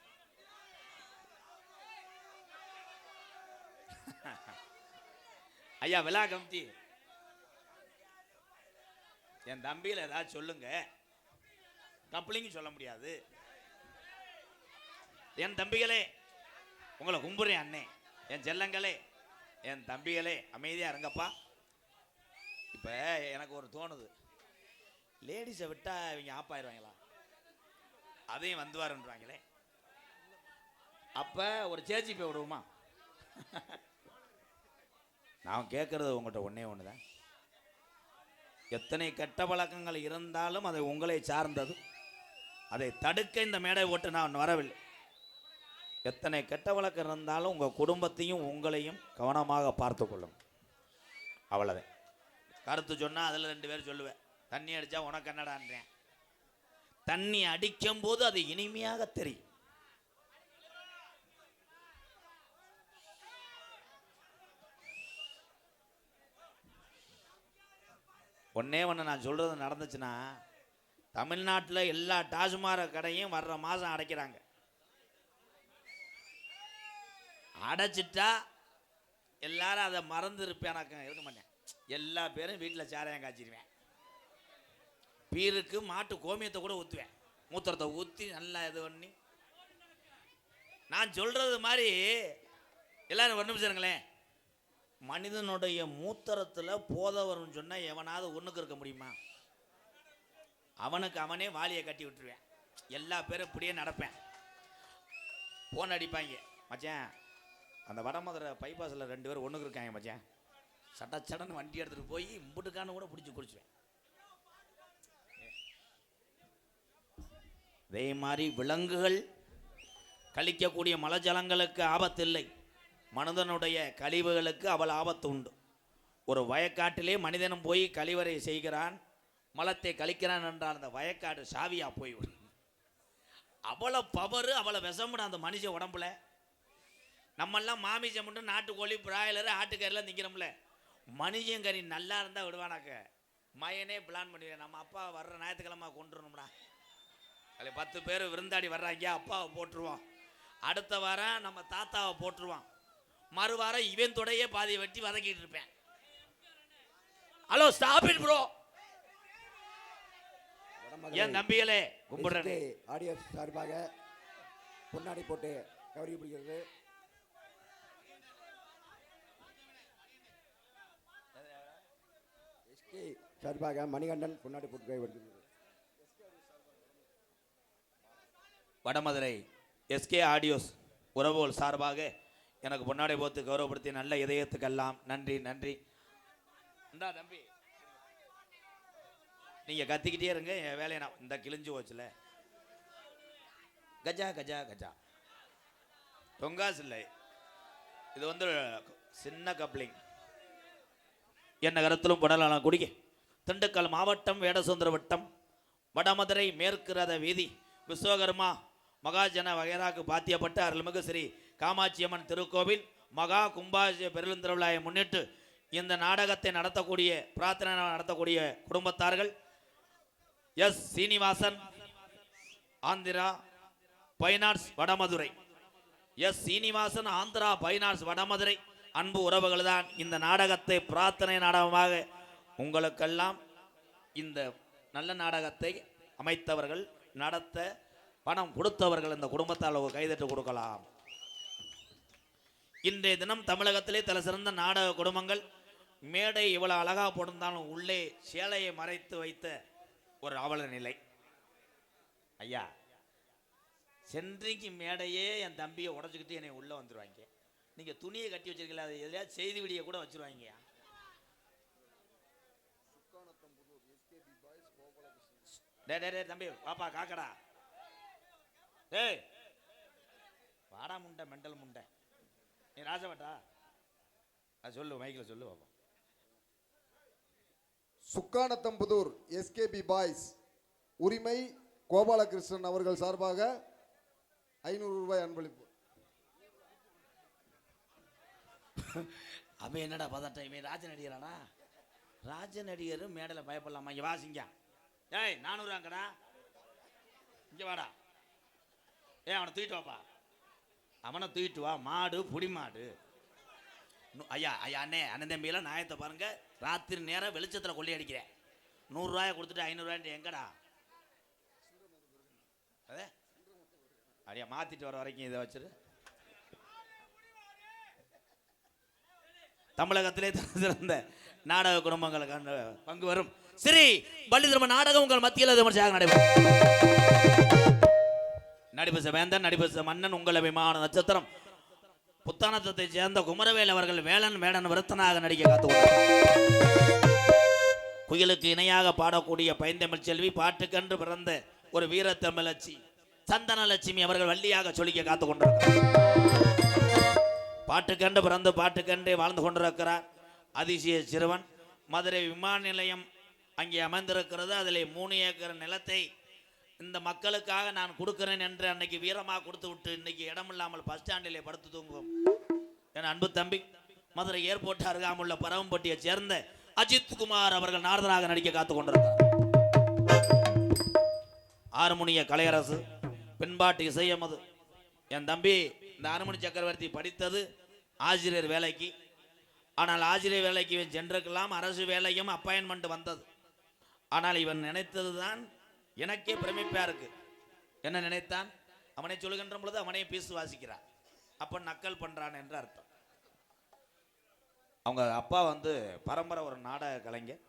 [SPEAKER 3] ஐயா விழா கமிட்டி, என் தம்பியில் ஏதாவது சொல்லுங்க. கப்ளிங் சொல்ல முடியாது. என் தம்பிகளே, உங்களை கும்புறேன் அண்ணே, என் செல்லங்களே, என் தம்பிகளே, அமைதியா இருங்கப்பா. இப்ப எனக்கு ஒரு தோணுது, லேடிஸை விட்டா இவங்க ஆப் ஆயிடுவாங்களா? அதையும் வந்துவாருன்றாங்களே. அப்ப ஒரு சேச்சி போய் விடுவோமா? நான் கேட்கறது உங்கள்கிட்ட ஒன்னே ஒண்ணுதான். எத்தனை கெட்ட பழக்கங்கள் இருந்தாலும் அதை உங்களை சார்ந்தது. அதை தடுக்க இந்த மேடை ஓட்டு நான் வரவில்லை. எத்தனை கெட்ட வழக்கம் இருந்தாலும் உங்கள் குடும்பத்தையும் உங்களையும் கவனமாக பார்த்து கொள்ளும். அவ்வளோதான். கருத்து சொன்னால் அதில் 2 பேர் சொல்லுவேன். தண்ணி அடித்தா உனக்கு என்னடான்றேன். தண்ணி அடிக்கும் போது அது இனிமையாக தெரியும். ஒன்னே ஒன்று நான் சொல்கிறது நடந்துச்சுன்னா, தமிழ்நாட்டில் எல்லா டாஸ்மாக் கடையும் வர்ற மாதம் அடைக்கிறாங்க. அடைச்சிட்டா எல்லாரும் அதை மறந்து இருப்பேனாக்க இருக்க மாட்டேன். எல்லா பேரும் வீட்டில் சாராயம் காய்ச்சிடுவேன். பீருக்கு மாட்டு கோமியத்தை கூட ஊற்றுவேன். மூத்திரத்தை ஊற்றி நல்லா இது பண்ணி நான் சொல்கிறது மாதிரி எல்லாரும் ஒரு நிமிஷம் இருங்களேன். மனிதனுடைய மூத்திரத்தில் போதவர்னு சொன்னால் எவனாவது ஒன்றுக்கு இருக்க முடியுமா? அவனுக்கு அவனே வாலியை கட்டி விட்டுருவேன். எல்லா பேரும் இப்படியே நடப்பேன். ஃபோன் அடிப்பாங்க, மச்சான் அந்த வடமதுரை பைபாஸில் 2 பேர் ஒன்றுக்கு இருக்காங்க மச்சான். சடன்னு வண்டி எடுத்துகிட்டு போய் இம்புட்டுக்கான கூட பிடிச்சி குடிச்சுவேன். அதே மாதிரி விலங்குகள் கழிக்கக்கூடிய மலஜலங்களுக்கு ஆபத்தில்லை. மனிதனுடைய கழிவுகளுக்கு அவள் ஆபத்து உண்டு. ஒரு வயக்காட்டிலே மனிதனும் போய் கழிவறை செய்கிறான், மலத்தை கழிக்கிறான் என்றால் அந்த வயக்காடு சாவியா போய்விடும். அவ்வளோ பவரு, அவ்வளோ விஷமுடும் அந்த மனுஷ உடம்புல. நம்மெல்லாம் மாமிசம் மட்டும் நாட்டுக்கோழி, பிராய்லரு, ஆட்டுக்கறிலாம் திங்கிறோம்ல. மனுஷங்கறி நல்லா இருந்தால் விடுவானாக்க மயனே பிளான் பண்ணுவேன். நம்ம அப்பா வர்ற ஞாயிற்றுக்கிழமை கொண்டுருணும்டா, அதில் 10 பேர் விருந்தாடி வர்றாங்க, அப்பாவை போட்டுருவோம். அடுத்த வாரம் நம்ம தாத்தாவை போட்டுருவான். மறுவாரம் இவன் தொடையே பாதியை வெட்டி வதக்கிட்டு இருப்பேன். Hello stop it bro. ஏன் தம்பிகளே கும்பிடுறேன்.
[SPEAKER 4] ஆடியன்ஸ் சார்பாக பொன்னாடி போட்டு கவரி பிடிக்கிறது. எஸ்கே சார்பாக மணிகண்டன் பொன்னாடி போட்டு கைவிடுகிறது.
[SPEAKER 3] வடமதுரை எஸ்கே ஆடியோஸ் உறவுகள் சார்பாக எனக்கு பொன்னாடை போத்து கௌரவப்படுத்தி நல்ல இதயத்துக்கெல்லாம் நன்றி நன்றி. இந்தா தம்பி, நீங்கள் கத்திக்கிட்டே இருங்க, என் வேலையை நான் இந்த கிழிஞ்சு போச்சுல. கஜா கஜா கஜா தொங்காசு இல்லை, இது வந்து சின்ன கப்ளிங். என்ன கருத்திலும் படலாம் குடிக்க. திண்டுக்கல் மாவட்டம் வேடசுந்தர வட்டம் வடமதுரை மேற்கு ரத வீதி விஸ்வகர்மா மகாஜன வகைராக்கு பாத்தியப்பட்ட அருள்மிகு ஸ்ரீ காமாட்சியம்மன் திருக்கோவில் மகா கும்பாபிஷேக பெருந்திருவிழாவை முன்னிட்டு இந்த நாடகத்தை நடத்தக்கூடிய பிரார்த்தனை நடத்தக்கூடிய குடும்பத்தார்கள் S Srinivasan Andhra finance Vadamadurai, S Srinivasan Andhra finance Vadamadurai அன்பு உறவுகள் தான் இந்த நாடகத்தை பிரார்த்தனை நாடகமாக உங்களுக்கெல்லாம் இந்த நல்ல நாடகத்தை அமைத்தவர்கள், நடத்த பணம் கொடுத்தவர்கள் இந்த குடும்பத்தால் கைதட்டு கொடுக்கலாம். இன்றைய தினம் தமிழகத்திலே தலை சிறந்த நாடக குடும்பங்கள். மேடை இவ்வளவு அழகா போட்டிருந்தாலும் உள்ளே சேலையை மறைத்து வைத்த ஒரு அவல நிலை. ஐயா சென்றைக்கு மேடையே என் தம்பியை உடச்சிக்கிட்டு என்னை உள்ள வந்துருவாங்க. நீங்க துணியை கட்டி வச்சிருக்கல, அது எதையா செய்தி விடிய கூட வச்சிருவாங்க. டே டே டே தம்பி பாப்பா காக்கடா, டேய் வாடா முண்டை மெண்டல் முண்டை, நீ ராஜவட்டா அது சொல்லு, மைக்கில் சொல்லு பாப்பா.
[SPEAKER 5] சுக்கானத்தம்புதூர் எஸ்கேபி பாய்ஸ் உரிமை கோபாலகிருஷ்ணன் அவர்கள் சார்பாக 500 ரூபாய் அன்பளிப்பு.
[SPEAKER 3] அவன் என்னடா பதட்டம், இவன் ராஜ நடிகரானா? ராஜ நடிகர் மேடையில் பயப்படலாமா? இங்கே வாசிங்க. ஏய் 400 இங்கே வாடா. அவனை தூக்கிட்டு வாப்பா, அவனை தூக்கிட்டு வா. மாடு புடி மாடு. ஐயா ஐயா அண்ணே அண்ணன் தம்பியெல்லாம் நியாயத்தை பாருங்க. ராத்திரி நேரம் வெளிச்சத்தில் கொள்ளி அடிக்கிறேன். 100 ரூபாயை கொடுத்துட்டு 500 ரூபாய் எங்கடா? அதே அப்படியா மாத்திட்டு வர வரைக்கும் இதை வச்சிரு. தமிழகத்திலே சிறந்த நாடக குடும்பங்களுக்கு பங்கு வரும் ஸ்ரீ பள்ளி திரும்ப நாடகம் உங்கள் மத்தியில் விமர்சையாக நடைபெறும். நடிபச வேந்தன் நடிபச மன்னன் உங்கள் அபிமான நட்சத்திரம் புத்தானத்தை சேர்ந்த குமரவேல் அவர்கள் வேலன் வேடன் விருத்தனாக நடிக்க காத்துக்கொண்டார். குயிலுக்கு இணையாக பாடக்கூடிய பைந்தமிழ் செல்வி பாட்டுக்கன்று பிறந்த ஒரு வீரத்தமிழச்சி சந்தனலட்சுமி அவர்கள் வள்ளியாக சொல்லிக்க காத்து கொண்டிருக்கிறார். பாட்டுக்கண்டு பிறந்து பாட்டுக்கண்டே வாழ்ந்து கொண்டிருக்கிறார். அதிசய சிறுவன் மதுரை விமான நிலையம் அங்கே அமைந்திருக்கிறது. அதில் 3 ஏக்கர் நிலத்தை இந்த மக்களுக்காக நான் கொடுக்கிறேன் என்று அன்னைக்கு வீரமாக கொடுத்து விட்டு இன்னைக்கு இடமில்லாமல் பஸ் ஸ்டாண்டிலே படுத்து தூங்குவோம் என் அன்பு தம்பி மதுரை ஏர்போர்ட் அருகாமுள்ள பரவம்பட்டியை சேர்ந்த அஜித் குமார் அவர்கள் நாரதனாக நடிக்க காத்து கொண்டிருக்கிறார். ஆறுமுனிய கலையரசு பின்பாட்டு இசையமது. என் தம்பி இந்த அனுமணி சக்கரவர்த்தி படித்தது ஆசிரியர் வேலைக்கு. ஆனால் ஆசிரியர் வேலைக்கு இவன் சென்றிருக்கலாம். அரசு வேலையும் அப்பாயின்மெண்ட் வந்தது. ஆனால் இவன் நினைத்தது தான் எனக்கே பிரமிப்பா இருக்கு. என்ன நினைத்தான்? அவனை சொல்லுகின்ற பொழுது அவனே பீசு வாசிக்கிறான். அப்ப நக்கல் பண்றான் என்று அர்த்தம். அவங்க அப்பா பரம்பரை ஒரு நாடக கலைஞர்.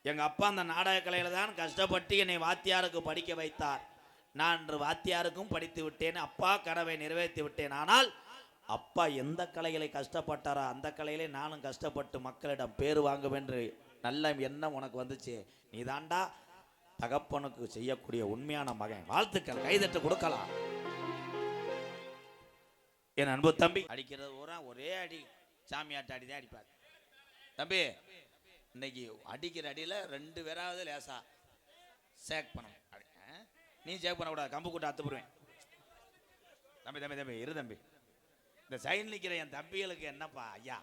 [SPEAKER 3] எங்க அப்பா அந்த நாடக கலையில தான் கஷ்டப்பட்டு என்னை வாத்தியாருக்கு படிக்க வைத்தார். நான் இன்று வாத்தியாருக்கும் படித்து விட்டேன். அப்பா கனவை நிறைவேற்றி விட்டேன். ஆனால் அப்பா எந்த கலைகளை கஷ்டப்பட்டாரோ அந்த கலையிலே நானும் கஷ்டப்பட்டு மக்களிடம் பேர் வாங்கும் என்று நல்ல எண்ணம் உனக்கு வந்துச்சு. நீ தாண்டா தகப்பனுக்கு செய்யக்கூடிய உண்மையான மகன். வாழ்த்துக்கள், கைதட்டு கொடுக்கலாம். என் அன்பு தம்பி அடிக்கிறது ஒரே அடி சாமியாட்ட அடி தான் அடிப்பார். தம்பி இன்னைக்கு அடிக்கிற அடியில் 2 பேராவது லேசா சேக் பண்ணணும். நீ சேக் பண்ணக்கூடாது, கம்பு கூட்ட அத்துப்புருவேன். தம்பி தம்பி தம்பி இரு தம்பி. இந்த சைன் நிற்கிற என் தம்பிகளுக்கு என்னப்பா ஐயா?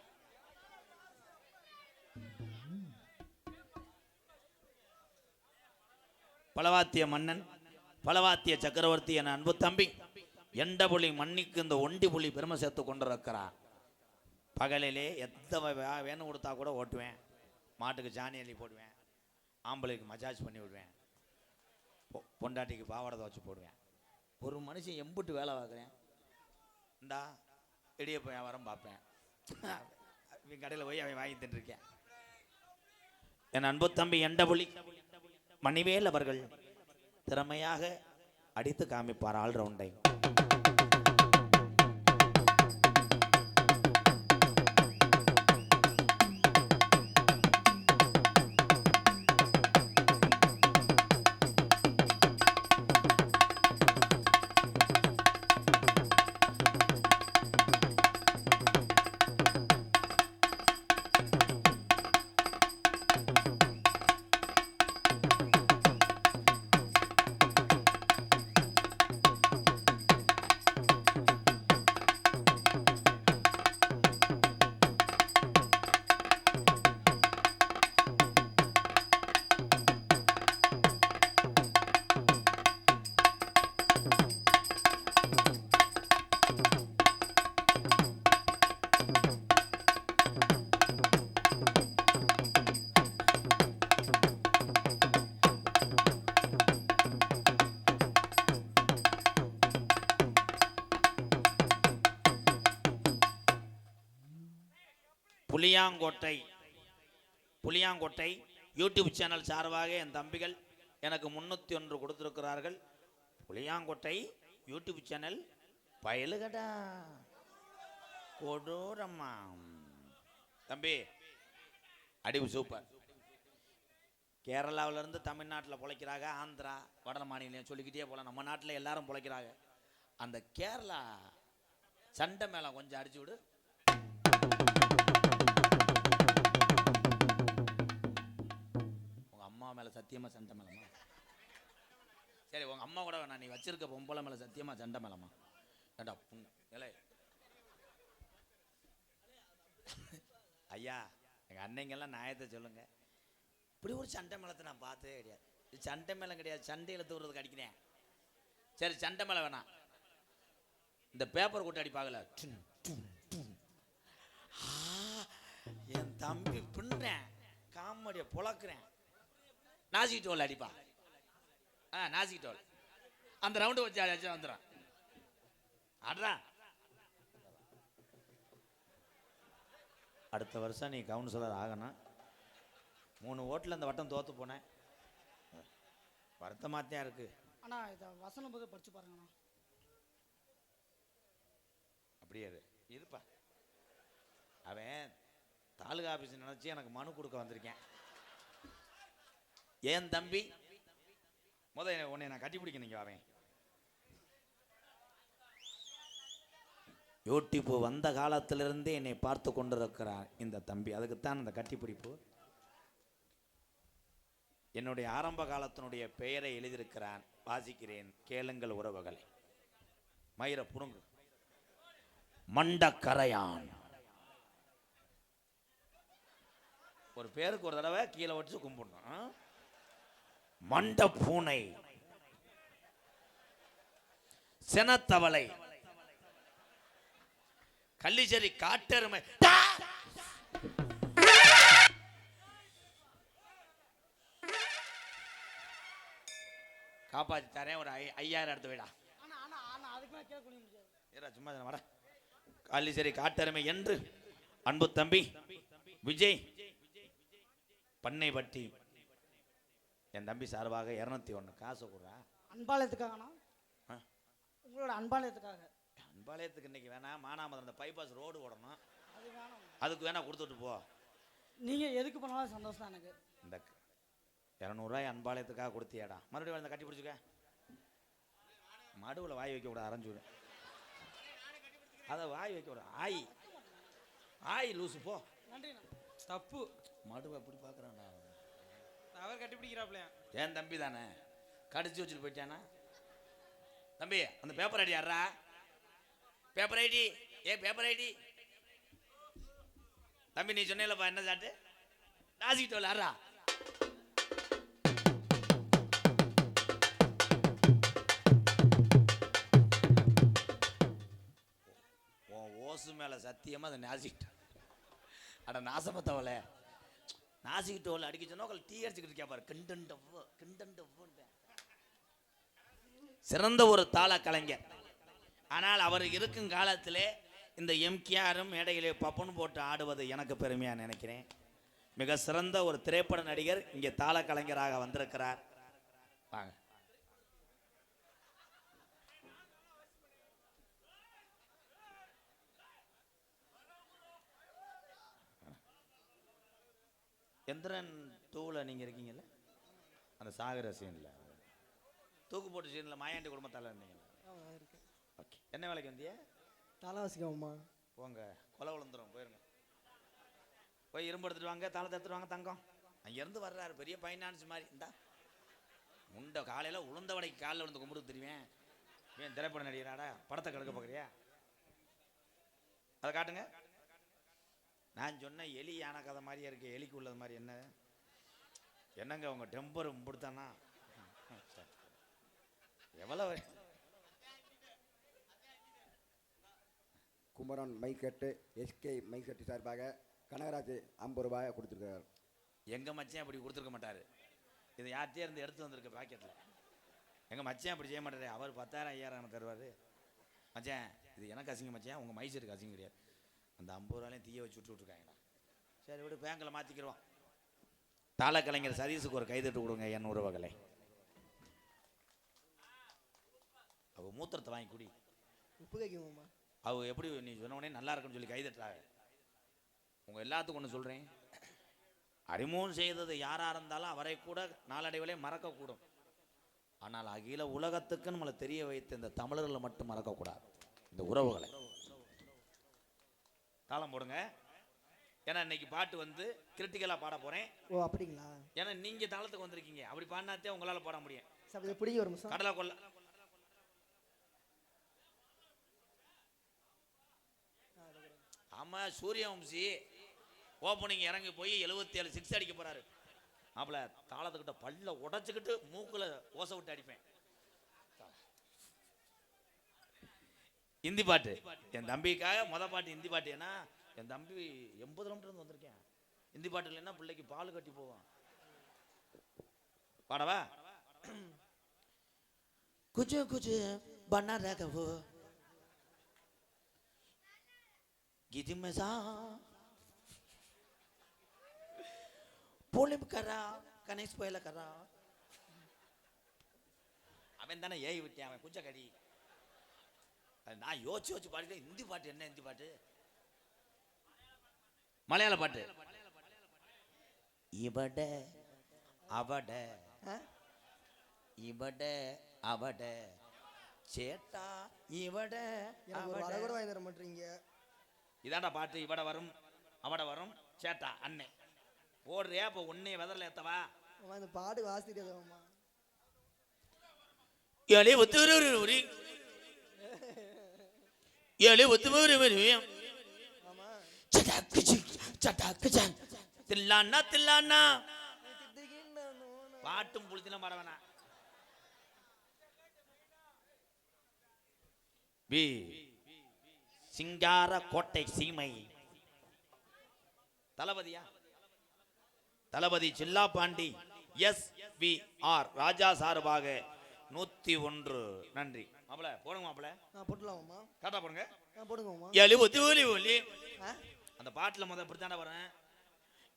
[SPEAKER 3] பலவாத்திய மன்னன் பலவாத்திய சக்கரவர்த்தி என் அன்பு தம்பி எண்டபுலி மண்ணிக்கு இந்த ஒண்டி புலி பெருமை சேர்த்து கொண்டிருக்கிறார். பகலிலே எந்த வேணும் கொடுத்தா கூட ஓட்டுவேன். மாட்டுக்கு சாணி அள்ளி போடுவேன். ஆம்பளைக்கு மஜாஜ் பண்ணி விடுவேன். பொண்டாட்டிக்கு பாவாடை துவச்சி போடுவேன். ஒரு மனுஷன் எம்புட்டு வேலை பார்க்குறேன். இந்தா இடியப்ப வியாபாரம் பார்ப்பேன். இவன் கடையில் போய் அவன் வாங்கி தின்றுருக்கேன். என் அன்பு தம்பி எண்டபுலி மணிவேல் அவர்கள் திறமையாக அடித்து காமிப்பார் ஆல்ரவுண்டை. புளியாங்கோட்டை யூடியூப் சேனல் சார்பாக என் தம்பிகள் எனக்கு 301 கொடுத்திருக்கிறார்கள். Puliyangottai YouTube channel பயலுகடா கொடூரம்மா. தம்பி அடிவு சூப்பர். கேரளாவிலிருந்து தமிழ்நாட்டில் பிழைக்கிறாங்க. ஆந்திரா வட மாநிலம் சொல்லிக்கிட்டே போல. நம்ம நாட்டில் எல்லாரும் பிழைக்கிறாங்க. அந்த கேரளா சண்டை மேலே கொஞ்சம் அடிச்சு விடு. அம்மா மேல சத்தியமா சண்டை மேலமா? சரி உங்க அம்மா கூட வேணா, நீ வச்சிருக்க பொம்பளை மேல சத்தியமா சண்டை மேலமா? ஏண்டா ஐயா எங்க அன்னைங்கெல்லாம் நியாயத்தை சொல்லுங்க. இப்படி ஒரு சண்டை மேலத்தை நான் பார்த்ததே கிடையாது. இது சண்டை மேலம் கிடையாது, சண்டையில தூர்றதுக்கு அடிக்கிறேன். சரி சண்டை மேல வேணாம், இந்த பேப்பர் கூட்ட அடிப்பாங்கல. என் தம்பி பின்றேன், காமெடியை புழக்கிறேன். நாசிக் டோல் அடிப்பா. நாசிக் டோல் அந்த ரவுண்டு வச்சு அடிச்சா வந்துடும். அட்ரா அடுத்த வருஷம் நீ கவுன்சிலர் ஆகணும். 3 ஓட்டில் இந்த வட்டம் தோத்து போனேன். வருத்தமாத்தான் இருக்கு.
[SPEAKER 6] அண்ணா இதை வசனம் போது படிச்சு பாருங்கண்ணா.
[SPEAKER 3] அப்படியே இருப்பா. அவன் தாலுகா ஆஃபீஸ் நினச்சி எனக்கு மனு கொடுக்க வந்திருக்கேன். ஏன் தம்பி உன்னை நான் கட்டி பிடிக்கணுங்க. அவன் யூடியூப் வந்த காலத்திலிருந்தே என்னை பார்த்து கொண்டிருக்கிறான் இந்த தம்பி. அதுக்குத்தான் அந்த கட்டிப்பிடிப்பு. என்னுடைய ஆரம்ப காலத்தினுடைய பெயரை எழுதியிருக்கிறான். வாசிக்கிறேன், கேளுங்கள் உறவுகளை. மயிர புடுங்கு. மண்டக்கரையான். ஒரு பேருக்கு ஒரு தடவை கீழே வச்சு கும்பிடணும். மண்ட பூனை, செனத்தவளை, கள்ளிச்சேரி காட்டெருமை. காப்பாற்றி தரேன். ஒரு 5000 எடுத்து வைடா. சும்மா வர. கள்ளிச்சேரி காட்டெருமை என்று அன்பு தம்பி விஜய் பண்ணைப்பட்டி என் தம்பி சார்பாக 201 காசு கொடுறா.
[SPEAKER 6] அன்பாலயத்துக்காகண்ணா, உங்களோட அன்பாலயத்துக்காக.
[SPEAKER 3] அன்பாலயத்துக்கு இன்னைக்கு வேணாம், மானாமதுரம் அந்த பைபாஸ் ரோடு ஓடணும்.
[SPEAKER 6] அது வேணாம்,
[SPEAKER 3] அதுக்கு வேணா கொடுத்துட்டு போ.
[SPEAKER 6] நீங்கள் எதுக்கு பண்ணாலும் சந்தோஷம் தான் எனக்கு.
[SPEAKER 3] இந்த 200 அன்பாலயத்துக்காக கொடுத்தியாடா. மறுபடியும் இந்த கட்டி பிடிச்சிக்க. மடுவில் வாய் வைக்க கூட அரைஞ்சுடு. அதை வாய் வைக்க கூட ஆய் ஆய் லூசு போ.
[SPEAKER 2] நன்றிண்ணா. தப்பு.
[SPEAKER 3] மடுவை எப்படி பார்க்குறான்டா
[SPEAKER 2] அவர் கட்டி பிடிக்கிறாப்லையா?
[SPEAKER 3] ஏன் தம்பி தானே கடிச்சு வச்சுட்டு போயிட்டானா? தம்பி அந்த பேப்பர் ஐடி யாரா? Paper ID. பேப்பர் ஐடி தம்பி நீ சொன்னேலப்பா. என்ன சாட்டு நாசிக்கிட்டு வரலா? ஓசு மேல சத்தியமா அதை நாசிக்கிட்டான். அட நாசமத்தவளே, நாசிக்கிட்டோல அடிக்க சொன்னா டீ அடிச்சுக்கிட்டு இருக்கா பாரு. கிண்டண்டவோ கிண்டண்டவோ. சிறந்த ஒரு தாள கலைஞர். ஆனால் அவர் இருக்கும் காலத்திலே இந்த எம்கேஆரும் மேடையிலே பப்பன் போட்டு ஆடுவது எனக்கு பெருமையா நினைக்கிறேன். மிக சிறந்த ஒரு திரைப்பட நடிகர் இங்கே தாள கலைஞராக வந்திருக்கிறார். வாங்க. எந்திரன் 2ல நீங்க இருக்கீங்கல்ல, அந்த சாகர சீன்ல, தூக்கு போட்டு சீன்ல மாயாண்டி குடும்பத்தால இருந்தீங்க. ஓகே. என்ன வேலைக்கு வந்திய?
[SPEAKER 6] தாளாசிக்கம்மா.
[SPEAKER 3] போங்க, கொலை விழுந்துரும். போயிருங்க, போய் இரும்பு எடுத்துட்டு வாங்க, தாளத்தை எடுத்துட்டு வாங்க. தங்கம் அங்கேருந்து வர்றாரு பெரிய பைனான்ஸ் மாதிரி. இந்தா முண்டை காலையில் உளுந்த வடைக்கு காலில் விழுந்து கும்பிட்டு தெரியுவேன். ஏன் திரைப்பட நடிகராடா? படத்தை கெடுக்க பார்க்குறியா? அதை காட்டுங்க. நான் சொன்ன எலி யானை கதை மாதிரியே இருக்கு. எலிக்கு உள்ளது மாதிரி என்ன என்னங்க உங்க டெம்பர் முடித்தானா? எவ்வளவு
[SPEAKER 4] குமரன் மைக்கெட்டு எஸ்கே மைக்கெட்டு சார்பாக கனகராஜ் 50 ரூபாய் கொடுத்துருக்காரு.
[SPEAKER 3] எங்க மச்சான் அப்படி கொடுத்துருக்க மாட்டாரு. இதை யார்கிட்டயே இருந்து எடுத்து வந்திருக்க பாக்கெட்ல. எங்க மச்சான் அப்படி செய்ய மாட்டாரு. அவர் 10,000 5,000 தருவாரு. மச்சான் இது எனக்கு அசிங்க மச்சான், உங்க மைசூருக்கு அசிங்க கிடையாது. அந்த 50 ரூபாயிலையும் தீய வச்சு விட்டுருக்காங்கடா. சரி விடு, பேங்கில் மாற்றிக்கிறோம். தாள கலைஞர் சதீஷுக்கு ஒரு கைதட்டு கொடுங்க. என் உறவுகளை அவ மூத்திரத்தை வாங்கி குடி.
[SPEAKER 6] உப்பு கைக்குமா?
[SPEAKER 3] அவ எப்படி நீ சொன்ன உடனே நல்லா இருக்குன்னு சொல்லி கைதட்டுறாங்க. உங்க எல்லாத்துக்கும் ஒன்று சொல்றேன், அறிமுகம் செய்தது யாரா இருந்தாலும் அவரை கூட நாளடைவிலே மறக்கக்கூடும். ஆனால் அகில உலகத்துக்கு நம்மளை தெரிய வைத்த இந்த தமிழர்களை மட்டும் மறக்கக்கூடாது. இந்த உறவுகளை தாளம் போடுங்க. ஏன்னா இன்னைக்கு பாட்டு வந்து கிரிட்டிக்கலா பாட போறேன்.
[SPEAKER 6] ஓ அப்படிங்களா?
[SPEAKER 3] ஏன்னா நீங்க தாளத்துக்கு வந்திருக்கீங்க. அப்படி பாடினாத்தே உங்களால பாட முடியும்.
[SPEAKER 6] சார் எப்படி ஒரு நிமிஷம்.
[SPEAKER 3] கடலை கொள்ள ஆமா, சூரியவம்சி ஓப்பனிங் இறங்கி போய் 77 6 அடிக்க போறாரு. மாப்பிள தாளத்துக்கிட்ட பல்ல உடைச்சுக்கிட்டு மூக்குல ஓசை விட்டு அடிப்பேன். ஹிந்தி பாட்டு என் தம்பிக்காக பாட்டு ஹிந்தி பாட்டு. ஏன்னா என் தம்பி 80 கிலோமீட்டர் வந்திருக்கேன். ஹிந்தி பாட்டு இல்லைன்னா பிள்ளைக்கு பால் கட்டி போவான். பாடவா? குஜு குஜு பன்னா ரகவோ गिदी में जा पोलिम करा कनेक्ट स्पॉइल करा. அவன் தானே ஏய் விட்டேன். அவன் குச்ச கடி நான் யோசிச்சு பாடிட்டேன். ஹிந்தி பாட்டு என்ன? ஹிந்தி பாட்டு, மலையாள பாட்டு. இவட அவட
[SPEAKER 6] ஆ?
[SPEAKER 3] இவட அவட சேட்டா இவட
[SPEAKER 6] எனக்கு ஒரு
[SPEAKER 3] அவட.
[SPEAKER 6] வடை கூட வாங்கி தர மாட்டீங்க.
[SPEAKER 3] இதாண்டா பாட்டு. இவட வரும் அவட வரும் சேட்டா அண்ணே போடுறியா? இப்போ உன்னைய வெதரில் ஏத்தவா?
[SPEAKER 6] மாமா இந்த பாட்டு வாசிக்கிறது மாமா.
[SPEAKER 3] ஏழை ஒத்துவரு ஏழை ஒத்துவரு
[SPEAKER 6] மாமா
[SPEAKER 3] சட்டாக்கு சட்டாக்கு தில்லானா தில்லானா. பாட்டும் புளித்திலும் பாட வேணாம். பி சிங்கார கோட்டை சீமை தளபதியா? தளபதி சில்லா பாண்டி SVR ராஜா சார்பாக 101. நன்றி மாப்பிள. போடுங்க மாப்பிள.
[SPEAKER 6] போட்டுலாம் மாமா.
[SPEAKER 3] காட்டா போடுங்க.
[SPEAKER 6] போடுங்க மாமா.
[SPEAKER 3] ஏழு ஒத்து ஊலி ஒலி.
[SPEAKER 6] ஆ?
[SPEAKER 3] அந்த பாட்டுல முத இப்படித்தானே வரேன்.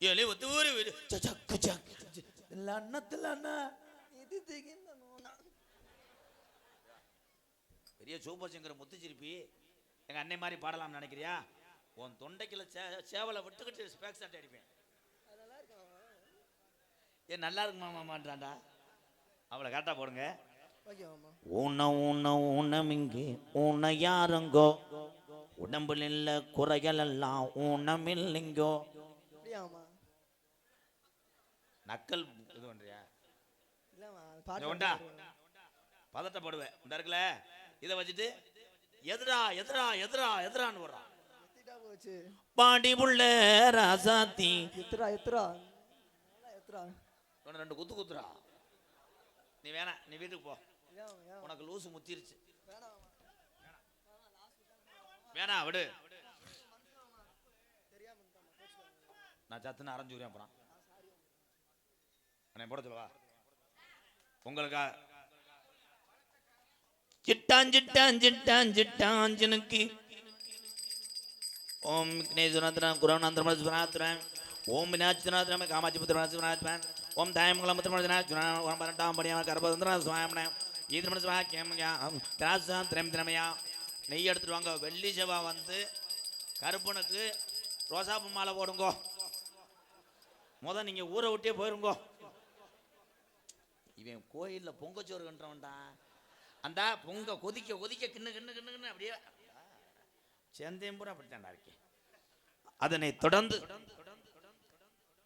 [SPEAKER 3] ஏழு ஒத்து ஊலி ஒலி. சச்சக்கு சக்கு தில்லானா தில்லானா.
[SPEAKER 6] இது திகிந்த நோனா.
[SPEAKER 3] பெரிய சூப்பர் சிங்கர் முத்துச்சிருப்பி எங்க அன்னை மாதிரி பாடலாம்னு நினைக்கிறியா? உன் தொண்டைக்குள்ள சேவலை விட்டுக்கிட்டு ஸ்பேக் சட்டை அடிப்பேன். ஏன் நல்லா இருக்குமா மாமான்றான்டா. அவளை கரெக்டாக போடுங்க.
[SPEAKER 6] ஓகே மாமா.
[SPEAKER 3] ஊனமிங்கு ஊன யாருங்கோ உடம்புல இல்ல குறைகள் எல்லாம் ஊனமில்லைங்கோ.
[SPEAKER 6] அப்படியா மாமா?
[SPEAKER 3] நக்கல் இது பண்றியா?
[SPEAKER 6] இல்லம்மா
[SPEAKER 3] இங்க
[SPEAKER 6] பாட்டு
[SPEAKER 3] உண்டா? பதட்டப்படுவேன். இந்த இருக்குல்ல இதை வச்சுட்டு எதிரா எதிரா எதிரா எதிரான்னு வர்றான்.
[SPEAKER 6] எத்திட்டா போச்சு.
[SPEAKER 3] பாடி புள்ள ராசாத்தி
[SPEAKER 6] எத்துறா எத்துறா எத்துறா.
[SPEAKER 3] ரெண்டு குத்து குத்துறா. நீ வேணா, நீ வீட்டுக்கு போ.
[SPEAKER 6] ஏன் ஏன்
[SPEAKER 3] உனக்கு லூசு முத்திருச்சு.
[SPEAKER 6] வேணாம்
[SPEAKER 3] வேணா விடு. நான் சத்துன்னு அரைஞ்சு விடுறேன். அப்புறம் என்னை போட சொல்லவா? உங்களுக்கா சிட்டான் சிட்டான் சிட்டான் சிட்டாஞ்சனுக்கு ஓம் விக்னேஸ்வரன் குருவனந்தரமஸ்வராத்ரன் ஓம் விநாயகநாதன் காமாட்சி புத்திரநாதன் ஓம் தாயமங்கலம் புத்திரநாதன் ஓம் 18ஆம் படியான கர்ப்பதந்திர சுவாமனே ஈதிரமஸ்வா கேமயா திராசாம் திரமயா. நெய் எடுத்துட்டு வாங்க. வெள்ளி செவ்வா வந்து கருப்பனுக்கு ரோசாப்பு மாலை போடுங்கோ. நீங்க ஊரை விட்டே போயிருங்கோ. இவன் கோயிலில் பொங்கச்சோறு கண்டுறவன்டா. அந்த பொங்க கொதிக்க கொதிக்க கிண்ணு கிண்ணு கிண்ணு கிண்ணு அப்படியே சேந்தேம்பூரா அப்படித்தாண்டா இருக்கேன். அதனை தொடர்ந்து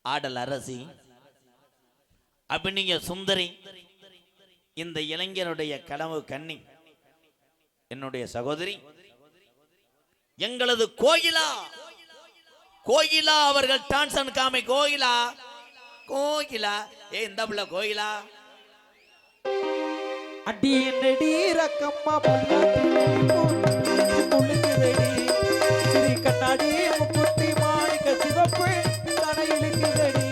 [SPEAKER 3] ஆடல் அரசி அபிநய சுந்தரி இந்த இளைஞருடைய கனவு கன்னி என்னுடைய சகோதரி எங்களது கோயிலா கோயிலா அவர்கள் டான்சன் காமை கோயிலா கோயிலா. இந்த பிள்ளை கோயிலா
[SPEAKER 2] அடி என்னடி ரக்கம்மா பொல்லாக்குதடி சிறி கண்ணாடி முக்குத்தி மாணிக்க சிவப்பு தனையிலுக்குதடி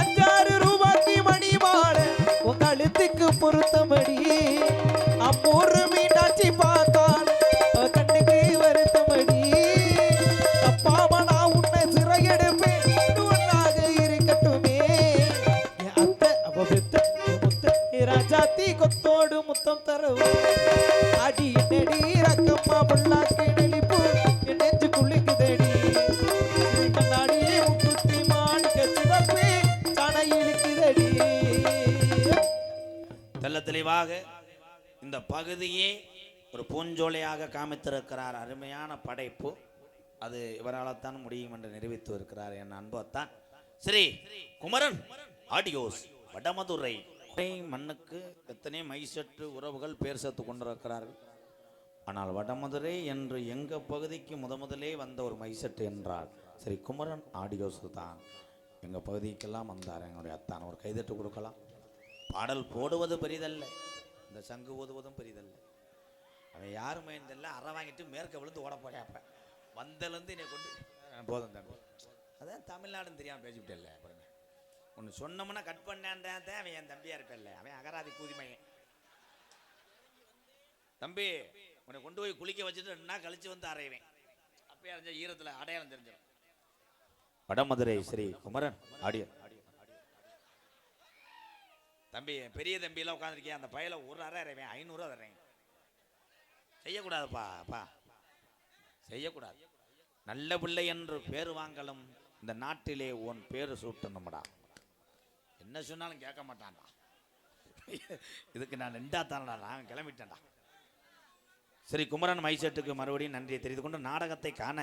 [SPEAKER 2] 5-6 ரூபாய்க்கு மணி மாலை உங்க கழுத்துக்கு பொருத்தமடி அம்மூரு மீனாட்சி பார்த்தால் கண்ணுக்கு வருத்தமடி தப்பாம நான் உன்னை சிறையெடுப்பேன் ஒன்றாக இருக்கட்டுமே என் அத்தை அவ பெத்த ராஜாத்தி கொத்தோடு முத்தம் தரவு அடி என்னடி ரக்கம்மா பொல்லாக்கு நெளிப்பு என் நெஞ்சு குளிக்குதடி கண்ணாடி முக்குத்தி மாணிக்க சிவப்பு சனை இழுக்குதடி.
[SPEAKER 3] தெள்ள தெளிவாக இந்த பகுதியே ஒரு பூஞ்சோலையாக காமித்திருக்கிறார். அருமையான படைப்பு. அது இவரால் தான் முடியும் என்று நிரூபித்து இருக்கிறார். என் அன்பத்தான் ஸ்ரீ குமரன் ஆடியோஸ் வடமதுரை மண்ணுக்கு எத்தனை மைசற்று உறவுகள் பேர் சேர்த்து கொண்டிருக்கிறார்கள். ஆனால் வடமதுரை என்று எங்கள் பகுதிக்கு முதலே வந்த ஒரு மைசெட்டு என்றால் ஸ்ரீ குமரன் ஆடியோஸ் தான் எங்கள் பகுதிக்கெல்லாம் வந்தார். எங்களுடைய அத்தான் ஒரு கைதட்டு கொடுக்கலாம். பாடல் போடுவது பெரிதல்ல, இந்த சங்கு ஓதுவதும் பெரிதல்ல. அவன் யாருமே இல்லை அற வாங்கிட்டு மேற்க விழுந்து ஓட போயாப்ப வந்தலேருந்து என்னை கொண்டு போதும் தம்பி. அதான் தமிழ்நாடுன்னு தெரியாமல் பேசிவிட்டேன்ல. பாருங்க ஒன்று சொன்னோம்னா கட் பண்ணான்தான் அவன் என் தம்பியா இருப்பேன்ல. அவன் அகராதி கூதிமையன் தம்பி. உன்னை கொண்டு போய் குளிக்க வச்சுட்டு 2 நாள் கழிச்சு வந்து அறைவேன். அப்பயே அறிஞ்ச ஈரத்தில் அடையாளம் தெரிஞ்சிடும். வடமதுரை ஸ்ரீ குமரன் ஆடியோ தம்பி பெரிய தம்பியெல்லாம் உட்காந்துருக்கேன். அந்த பையில ஒரு அறை அறைவேன் 500 தர்றேன். செய்யக்கூடாதுப்பா அப்பா, செய்யக்கூடாது. நல்ல பிள்ளை என்று பேர் வாங்கலும் இந்த நாட்டிலே உன் பேரு சூட்டணும்டா. என்ன சொன்னாலும் கேட்க மாட்டான்டா. இதுக்கு நான் நின்றாத்தானடா, நான் கிளம்பிட்டேன்டா. சரி, குமரன் மைசெட்டுக்கு மறுபடியும் நன்றியை தெரிந்து கொண்டு நாடகத்தை காண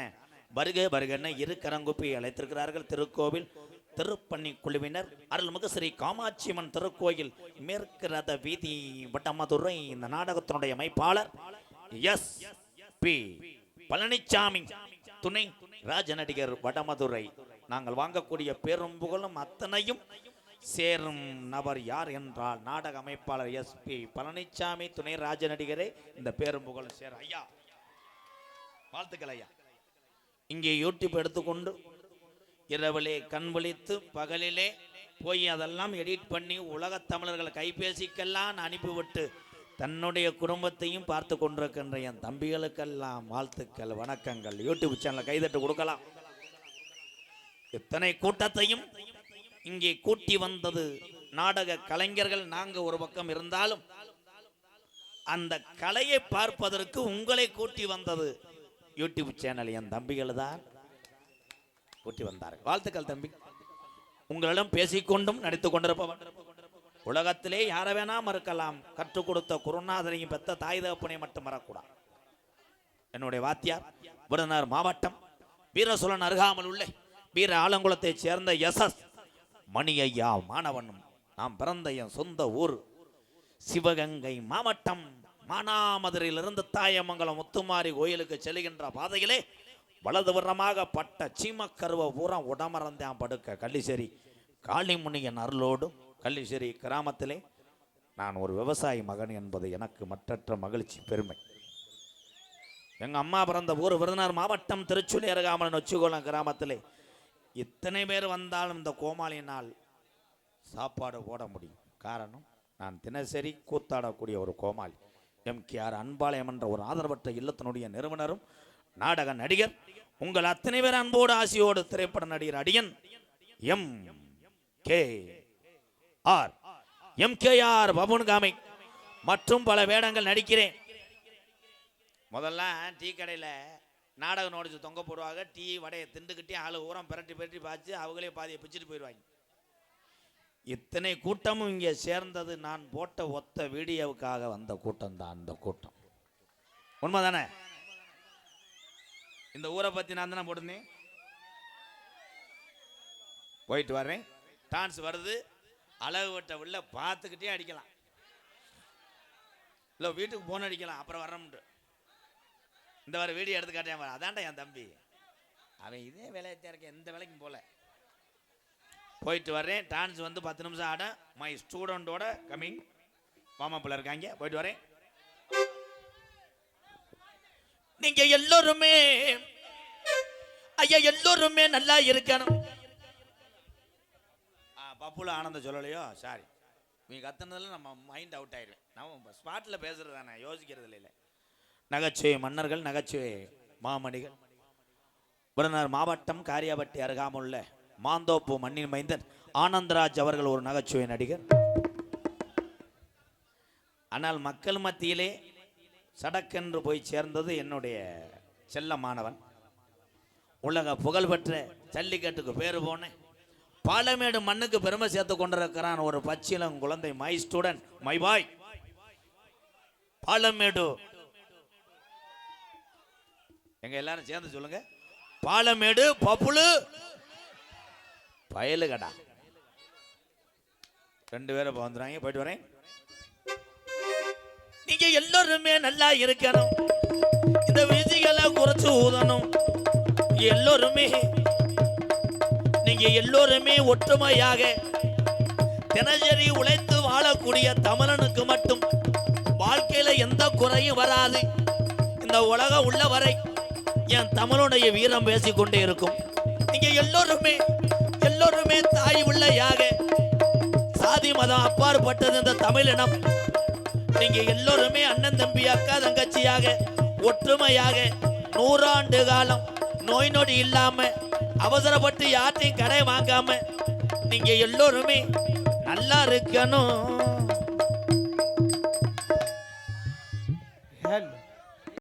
[SPEAKER 3] வருக வருகன்னு இரு கரங்குப்பி அழைத்திருக்கிறார்கள் திருக்கோவில் திருப்பண்ணி குழுவினர். அருள்மிகு ஸ்ரீ காமாட்சியம்மன் திருக்கோயில் மேற்கு ரத வீதி வட்டமதுரை. இந்த நாடகத்தினுடைய அமைப்பாளர் எஸ் பி பழனிசாமி, துணை ராஜ நடிகர் வடமதுரை. நாங்கள் வாங்கக்கூடிய பேரும் புகழும் அத்தனையும் சேரும் நபர் யார் என்றால் நாடக அமைப்பாளர் எஸ் பி பழனிசாமி, துணை ராஜ நடிகரே. இந்த பேரும் புகழும் சேரும். ஐயா, வாழ்த்துக்கள் ஐயா. இங்கே யூடியூப் எடுத்துக்கொண்டு இரவிலே கண் விழித்து பகலிலே போய் அதெல்லாம் எடிட் பண்ணி உலகத் தமிழர்கள் கைபேசிக்கெல்லாம் அனுப்பிவிட்டு தன்னுடைய குடும்பத்தையும் பார்த்து கொண்டிருக்கின்ற என் தம்பிகளுக்கெல்லாம் வாழ்த்துக்கள், வணக்கங்கள். யூடியூப் சேனலை கைதட்டு கொடுக்கலாம். இத்தனை கூட்டத்தையும் இங்கே கூட்டி வந்தது நாடக கலைஞர்கள். நாங்க ஒரு பக்கம் இருந்தாலும் அந்த கலையை பார்ப்பதற்கு உங்களை கூட்டி வந்தது யூடியூப் சேனல் என் தம்பிகள் தான் கூட்டி வந்தார்கள். வாழ்த்துக்கள் தம்பி. உங்களிடம் பேசிக்கொண்டும் நடித்துக் கொண்டிருப்பவன் உலகத்திலே யாரை வேணா மறுக்கலாம், கற்றுக் கொடுத்த குருநாதரையும் பெத்த தாய் தகப்பனை மட்டும் மறக்கூடாது. என்னுடைய வாத்தியார் விருதுநகர் மாவட்டம் வீரசோழன் அருகாமல் உள்ள வீர ஆலங்குளத்தை சேர்ந்த எஸ்.எஸ். மணி ஐயா மாணவனும். நாம் பிறந்த என் சொந்த ஊர் சிவகங்கை மாவட்டம் மானாமதுரையிலிருந்து தாயமங்கலம் முத்துமாரி கோயிலுக்கு செல்கின்ற பாதையிலே வலதுபுறமாக பட்ட சீமக்கருவ பூரா உடமறந்தான் படுக்க கள்ளிசேரி காளிமுனியன் அருளோடும் கள்ளிசேரி கிராமத்திலே நான் ஒரு விவசாயி மகன் என்பது எனக்கு மற்றற்ற மகிழ்ச்சி, பெருமை. எங்கள் அம்மா பிறந்த ஊர் விருதுநகர் மாவட்டம் திருச்சுழி அருகாமல் நொச்சிகோளம் கிராமத்திலே. இத்தனை பேர் வந்தாலும் இந்த கோமாளியினால் சாப்பாடு போட முடியும். காரணம், நான் தினசரி கூத்தாடக்கூடிய ஒரு கோமாளி. எம்கேஆர் அன்பாலயம் என்ற ஒரு ஆதரவற்ற இல்லத்தினுடைய நிறுவனரும் நாடக நடிகர். உங்கள் அத்தனை பேர் அன்போடு ஆசையோடு திரைப்பட நடிகர் அடியன் எம்கேஆர் பபுன்காமை மற்றும் பல வேடங்கள் நடிக்கிறேன். முதல்ல டீ கடையில் நாடகம் நோடிச்சு தொங்க போடுவாங்க. டீ வடையை திண்டுக்கிட்டே ஆளு ஊரம் பிரட்டி பிரட்டி பார்த்து அவங்களே பாதியை பிச்சுட்டு போயிடுவாங்க. இத்தனை கூட்டமும் இங்கே சேர்ந்தது நான் போட்ட ஒத்த வீடியோவுக்காக வந்த கூட்டம் தான். அந்த கூட்டம் உண்மைதானே? இந்த ஊரை பற்றி நான் தானே போட்டிருந்தேன். போயிட்டு வரேன், டான்ஸ் வருது, அழகு வட்ட உள்ள பார்த்துக்கிட்டே அடிக்கலாம், இல்லை வீட்டுக்கு போன அடிக்கலாம், அப்புறம் வரமுண்டு. இந்த வர வீடியோ எடுத்து காட்டேன் பாரு, அதான்டா என் தம்பி. அவன் இதே வேலையத்தான் இருக்க, எந்த வேலைக்கும் போல. போயிட்டு வரேன், டான்ஸ் வந்து 10 நிமிஷம் ஆட. மை ஸ்டூடெண்டோட கம்மிங் வாமப்பில் இருக்காங்க. போயிட்டு வரேன். நீங்க எல்லோருமே ஐயா எல்லோருமே நல்லா இருக்கணும். பப்புல ஆனந்த சொல்லலையோ, சாரி. நீங்க கத்துனதுல நம்ம மைண்ட் அவுட் ஆயிடுவேன். நம்ம ஸ்பாட்டில் பேசுறது தானே, யோசிக்கிறது இல்லை. நகைச்சுவை மன்னர்கள், நகைச்சுவை மாமணிகள். விருதுநகர் மாவட்டம் காரியாபட்டி அருகாமுள்ள மாந்தோப்பு மண்ணின் மைந்தன் ஆனந்தராஜ் அவர்கள் ஒரு நகைச்சுவை நடிகர். ஆனால் மக்கள் மத்தியிலே சடக்கென்று போய் சேர்ந்தது என்னுடைய செல்ல மாணவன், உலக புகழ்பெற்ற ஜல்லிக்கட்டுக்கு பேரு போன பாலமேடு மண்ணுக்கு பெருமை சேர்த்து கொண்டிருக்கிறான் ஒரு பச்சிலம் குழந்தை. My student, my boy Palamedu. எங்க எல்லாரும் சேர்ந்து சொல்லுங்க, பாலமேடு பப்புளு பயலுகடா. 2 பேரும் வந்துடுறாங்க. போயிட்டு வரேன். நீங்க எல்லோருமே நல்லா இருக்கணும், இந்த விதிகளை குறைச்சு ஊதணும். நீங்க எல்லோருமே ஒற்றுமையாக தினசரி உழைத்து வாழக்கூடிய தமிழனுக்கு மட்டும் வாழ்க்கையில எந்த குறையும் வராது. இந்த உலகம் உள்ள வரை என் தமிழுடைய வீரம் பேசிக்கொண்டே இருக்கும். நீங்க எல்லோருமே தாய் உள்ளையாக சாதி மதம் அப்பாற்பட்டது இந்த தமிழினம். நீங்க எல்லோருமே அண்ணன் தம்பி அக்கா தங்கச்சியாக ஒற்றுமையாக 100 ஆண்டு காலம் நோய் நொடி இல்லாம அவசரப்பட்டு யார்ட்டையும் கடை வாங்காம நீங்க எல்லோருமே நல்லா இருக்கணும்.